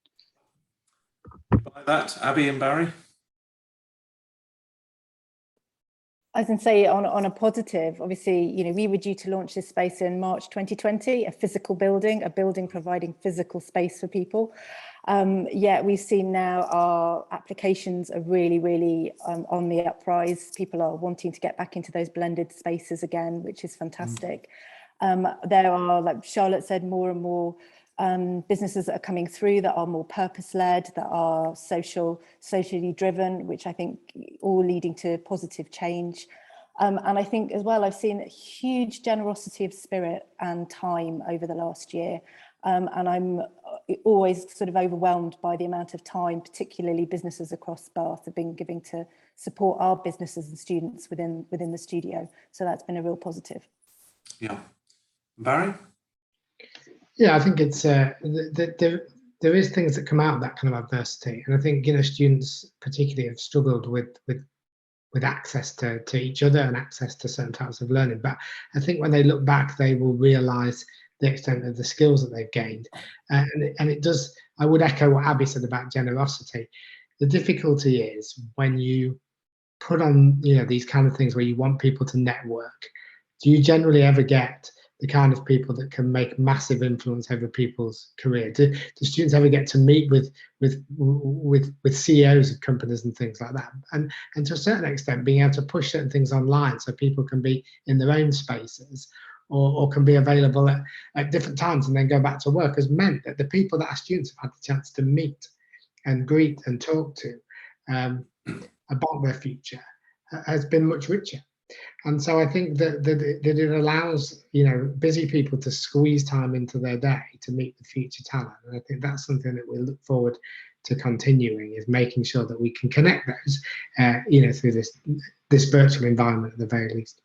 By that, Abby and Barrie? I was going to say on a positive, obviously, we were due to launch this space in March 2020, a physical building, a building providing physical space for people. Yet we've seen now our applications are really, really on the uprise. People are wanting to get back into those blended spaces again, which is fantastic. There are, like Charlotte said, more and more businesses that are coming through that are more purpose-led, that are socially driven, which I think all leading to positive change. And I think as well, I've seen a huge generosity of spirit and time over the last year. And I'm always sort of overwhelmed by the amount of time, particularly businesses across Bath have been giving to support our businesses and students within the studio. So that's been a real positive. Yeah. Barrie? Yeah, I think it's there is things that come out of that kind of adversity, and I think students particularly have struggled with access to each other and access to certain types of learning. But I think when they look back, they will realise the extent of the skills that they've gained, and it does. I would echo what Abby said about generosity. The difficulty is when you put on these kind of things where you want people to network. Do you generally ever get the kind of people that can make massive influence over people's career? Do students ever get to meet with CEOs of companies and things like that? And to a certain extent, being able to push certain things online so people can be in their own spaces or can be available at different times and then go back to work has meant that the people that our students have had the chance to meet and greet and talk to about their future has been much richer. And so I think that it allows busy people to squeeze time into their day to meet with future talent. And I think that's something that we look forward to continuing, is making sure that we can connect those through this virtual environment at the very least.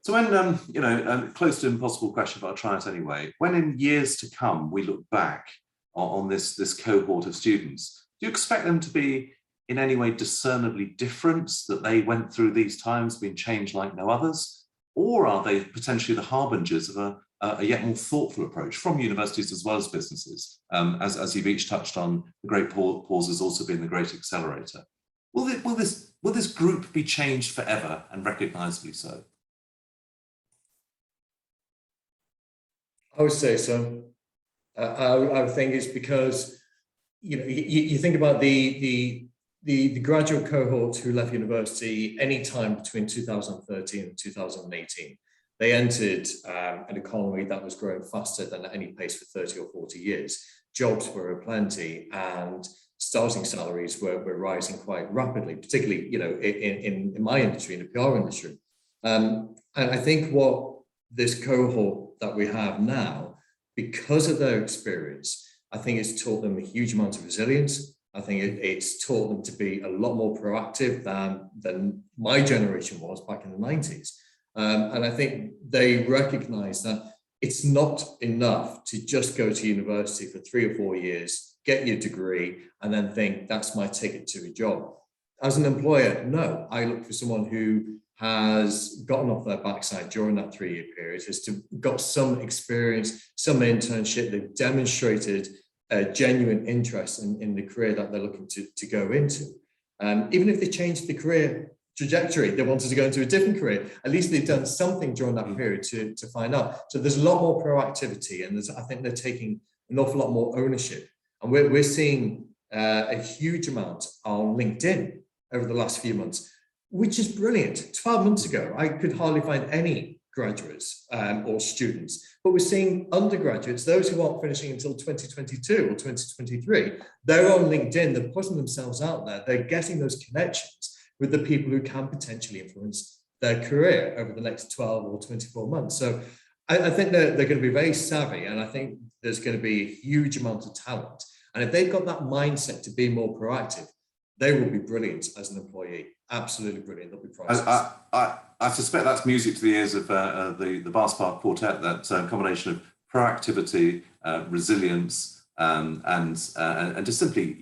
So when, close to impossible question, but I'll try it anyway. When in years to come, we look back on this cohort of students, do you expect them to be in any way discernibly different, that they went through these times, been changed like no others? Or are they potentially the harbingers of a yet more thoughtful approach from universities as well as businesses? As you've each touched on, the great pause has also been the great accelerator. Will this group be changed forever and recognisably so? I would say so. I would think it's because, you think about the graduate cohort who left university any time between 2013 and 2018. They entered an economy that was growing faster than at any pace for 30 or 40 years. Jobs were aplenty and starting salaries were rising quite rapidly, particularly in my industry, in the PR industry. And I think what this cohort that we have now, because of their experience, I think it's taught them a huge amount of resilience. I think it's taught them to be a lot more proactive than my generation was back in the 90s. And I think they recognize that it's not enough to just go to university for 3 or 4 years, get your degree, and then think that's my ticket to a job. As an employer, no, I look for someone who has gotten off their backside during that 3-year period, has got some experience, some internship, they've demonstrated a genuine interest in the career that they're looking to go into. Even if they changed the career trajectory, they wanted to go into a different career, at least they've done something during that period to find out. So there's a lot more proactivity, and I think they're taking an awful lot more ownership. And we're seeing a huge amount on LinkedIn over the last few months, which is brilliant. 12 months ago, I could hardly find any graduates or students, but we're seeing undergraduates, those who aren't finishing until 2022 or 2023, they're on LinkedIn, they're putting themselves out there, they're getting those connections with the people who can potentially influence their career over the next 12 or 24 months. So I think they're going to be very savvy, and I think there's going to be a huge amount of talent. And if they've got that mindset to be more proactive, they will be brilliant as an employee. Absolutely brilliant. They'll be priceless. I suspect that's music to the ears of the Bath Spa Quartet, that combination of proactivity, resilience, and just simply,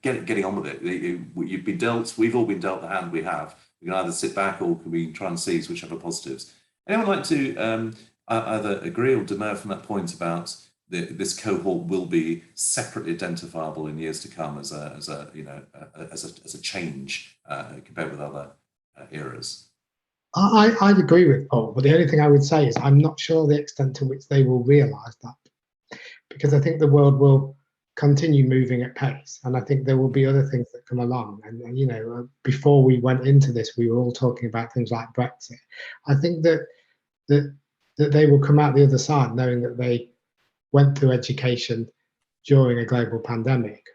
getting on with it. You've been dealt, we've all been dealt the hand we have. We can either sit back or can we try and seize whichever positives. Anyone like to either agree or demur from that point about this cohort will be separately identifiable in years to come as a change compared with other eras? I'd agree with Paul, but the only thing I would say is I'm not sure the extent to which they will realise that, because I think the world will continue moving at pace, and I think there will be other things that come along. And before we went into this, we were all talking about things like Brexit. I think that they will come out the other side knowing that they went through education during a global pandemic,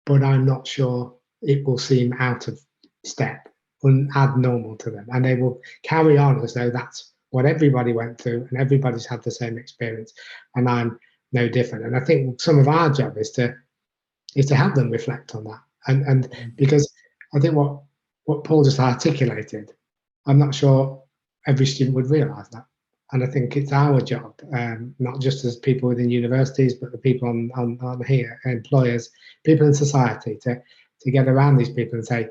but I'm not sure it will seem out of step and abnormal to them, and they will carry on as though that's what everybody went through and everybody's had the same experience and I'm no different. And I think some of our job is to help them reflect on that, and because I think what Paul just articulated, I'm not sure every student would realise that. And I think it's our job, not just as people within universities, but the people on here, employers, people in society, to get around these people and say,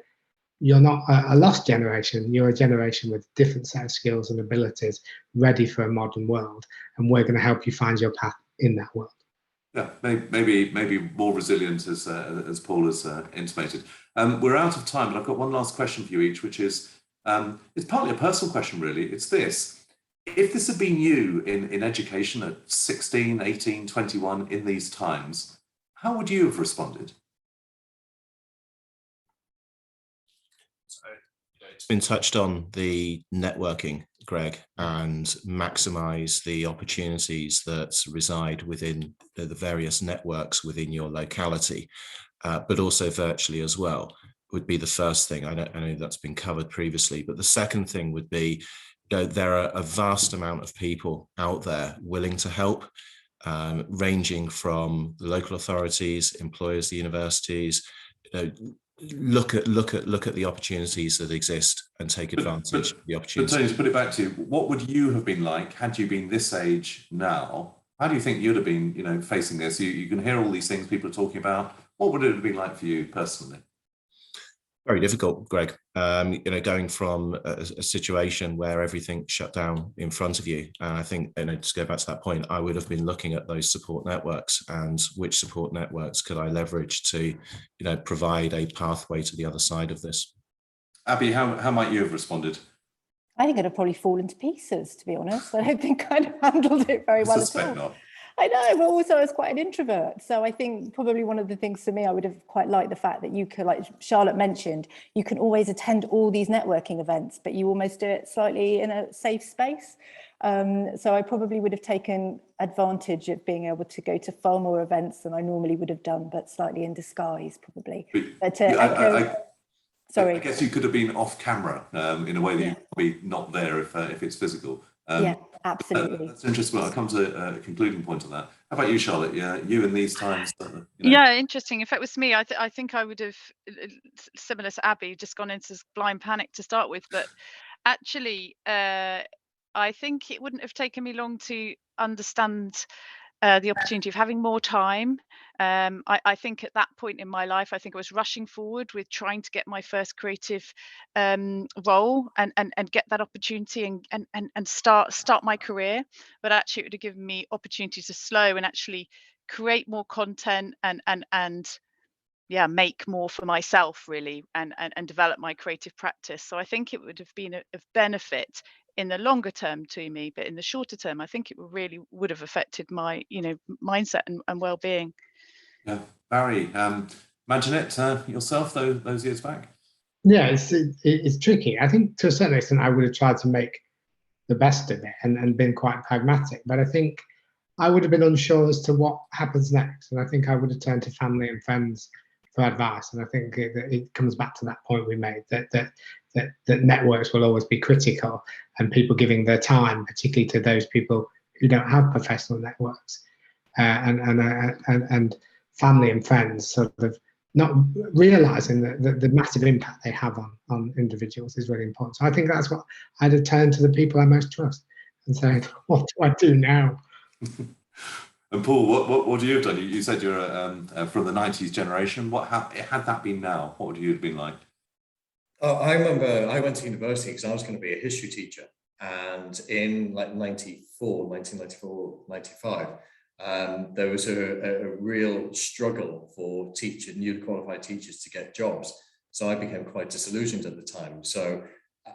you're not a lost generation, you're a generation with a different set of skills and abilities, ready for a modern world, and we're going to help you find your path in that world. Yeah, maybe more resilient, as Paul has intimated. We're out of time, but I've got one last question for you each, which is, it's partly a personal question, really. It's this. If this had been you in education at 16, 18, 21 in these times, how would you have responded? So, it's been touched on the networking, Greg, and maximise the opportunities that reside within the various networks within your locality, but also virtually as well, would be the first thing. I know that's been covered previously, but the second thing would be, there are a vast amount of people out there willing to help, ranging from the local authorities, employers, the universities, look at the opportunities that exist and take advantage of the opportunities. But Tony, to put it back to you, what would you have been like had you been this age now? How do you think you'd have been, you know, facing this? You can hear all these things people are talking about. What would it have been like for you personally? Very difficult, Greg. You know, going from a situation where everything shut down in front of you. And I think, you know, to go back to that point, I would have been looking at those support networks and which support networks could I leverage to, you know, provide a pathway to the other side of this. Abby, how might you have responded? I think I'd have probably fallen to pieces, to be honest. I don't think I'd have handled it very well at all. Not. I know, but also I was quite an introvert. So I think probably one of the things for me, I would have quite liked the fact that you could, like Charlotte mentioned, you can always attend all these networking events, but you almost do it slightly in a safe space. So I probably would have taken advantage of being able to go to far more events than I normally would have done, but slightly in disguise, probably. But sorry. I guess you could have been off camera in a way that you're probably not there if it's physical. Yeah, absolutely. That's interesting. Well, I'll come to a concluding point on that. How about you, Charlotte? Yeah, you in these times. You know. Yeah, interesting. If it was me, I think I would have, similar to Abby, just gone into blind panic to start with. But actually, I think it wouldn't have taken me long to understand the opportunity of having more time. I think at that point in my life, I think I was rushing forward with trying to get my first creative role and get that opportunity and start my career. But actually, it would have given me opportunity to slow and actually create more content and yeah, make more for myself really and develop my creative practice. So I think it would have been of benefit in the longer term to me, but in the shorter term, I think it really would have affected my, you know, mindset and well-being. Yeah, Barrie, imagine it yourself those years back. Yeah, it's tricky. I think to a certain extent, I would have tried to make the best of it and been quite pragmatic. But I think I would have been unsure as to what happens next, and I think I would have turned to family and friends for advice. And I think it comes back to that point we made that networks will always be critical, and people giving their time, particularly to those people who don't have professional networks, and family and friends sort of not realizing the massive impact they have on individuals is really important. So I think that's what I'd have turned to the people I most trust and said, what do I do now? And Paul, what would you have done? You said you're from the 90s generation. What had that been now? What would you have been like? I remember I went to university because I was going to be a history teacher. And in like 1994, 95, there was a real struggle for newly qualified teachers to get jobs. So I became quite disillusioned at the time. So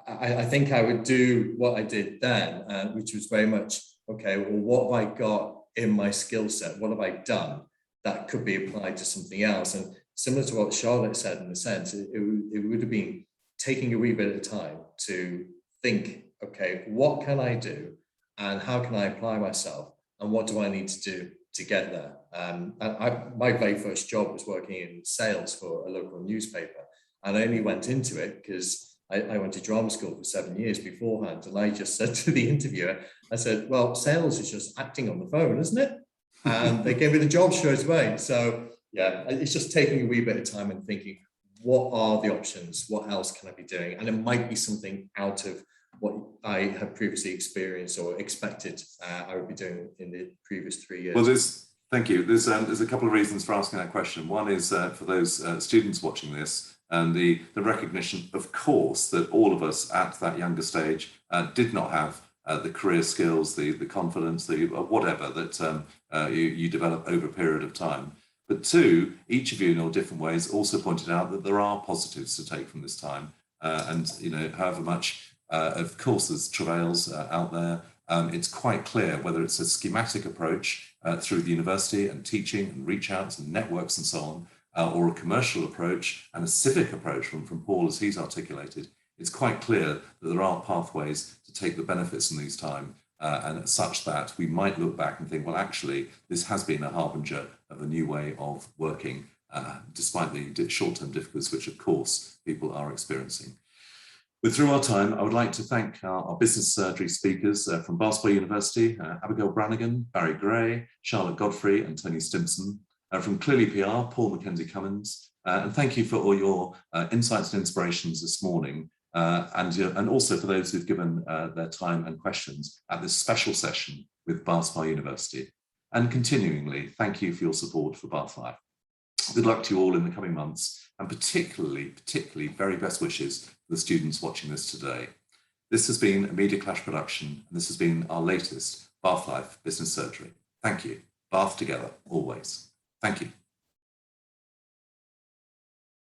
I think I would do what I did then, which was very much, okay, well, what have I got in my skill set? What have I done that could be applied to something else? And similar to what Charlotte said, in a sense, it would have been taking a wee bit of time to think, okay, what can I do and how can I apply myself and what do I need to do to get there? My very first job was working in sales for a local newspaper, and I only went into it because I went to drama school for 7 years beforehand, and I just said to the interviewer, I said, well, sales is just acting on the phone, isn't it? And they gave me the job straight away. So yeah, it's just taking a wee bit of time and thinking, what are the options? What else can I be doing? And it might be something out of what I had previously experienced or expected I would be doing in the previous 3 years. Well, thank you. There's a couple of reasons for asking that question. One is for those students watching this, and the recognition, of course, that all of us at that younger stage did not have the career skills, the confidence, the whatever that you develop over a period of time. But two, each of you in all different ways also pointed out that there are positives to take from this time. And, you know, however much, of course, there's travails out there, it's quite clear whether it's a schematic approach through the university and teaching and reach outs and networks and so on, or a commercial approach and a civic approach from Paul as he's articulated, it's quite clear that there are pathways to take the benefits from these time and such that we might look back and think, well, actually, this has been a harbinger of a new way of working, despite the short-term difficulties which, of course, people are experiencing. We're through our time. I would like to thank our business surgery speakers from Bath University, Abigail Branagan, Barrie Grey, Charlotte Godfrey and Tony Stimson. From Clearly PR, Paul MacKenzie-Cummins. And thank you for all your insights and inspirations this morning, and also for those who've given their time and questions at this special session with Bath Spa University. And continuingly, thank you for your support for Bath Life. Good luck to you all in the coming months, and particularly very best wishes for the students watching this today. This has been a Media Clash production, and this has been our latest Bath Life Business Surgery. Thank you. Bath together, always. Thank you.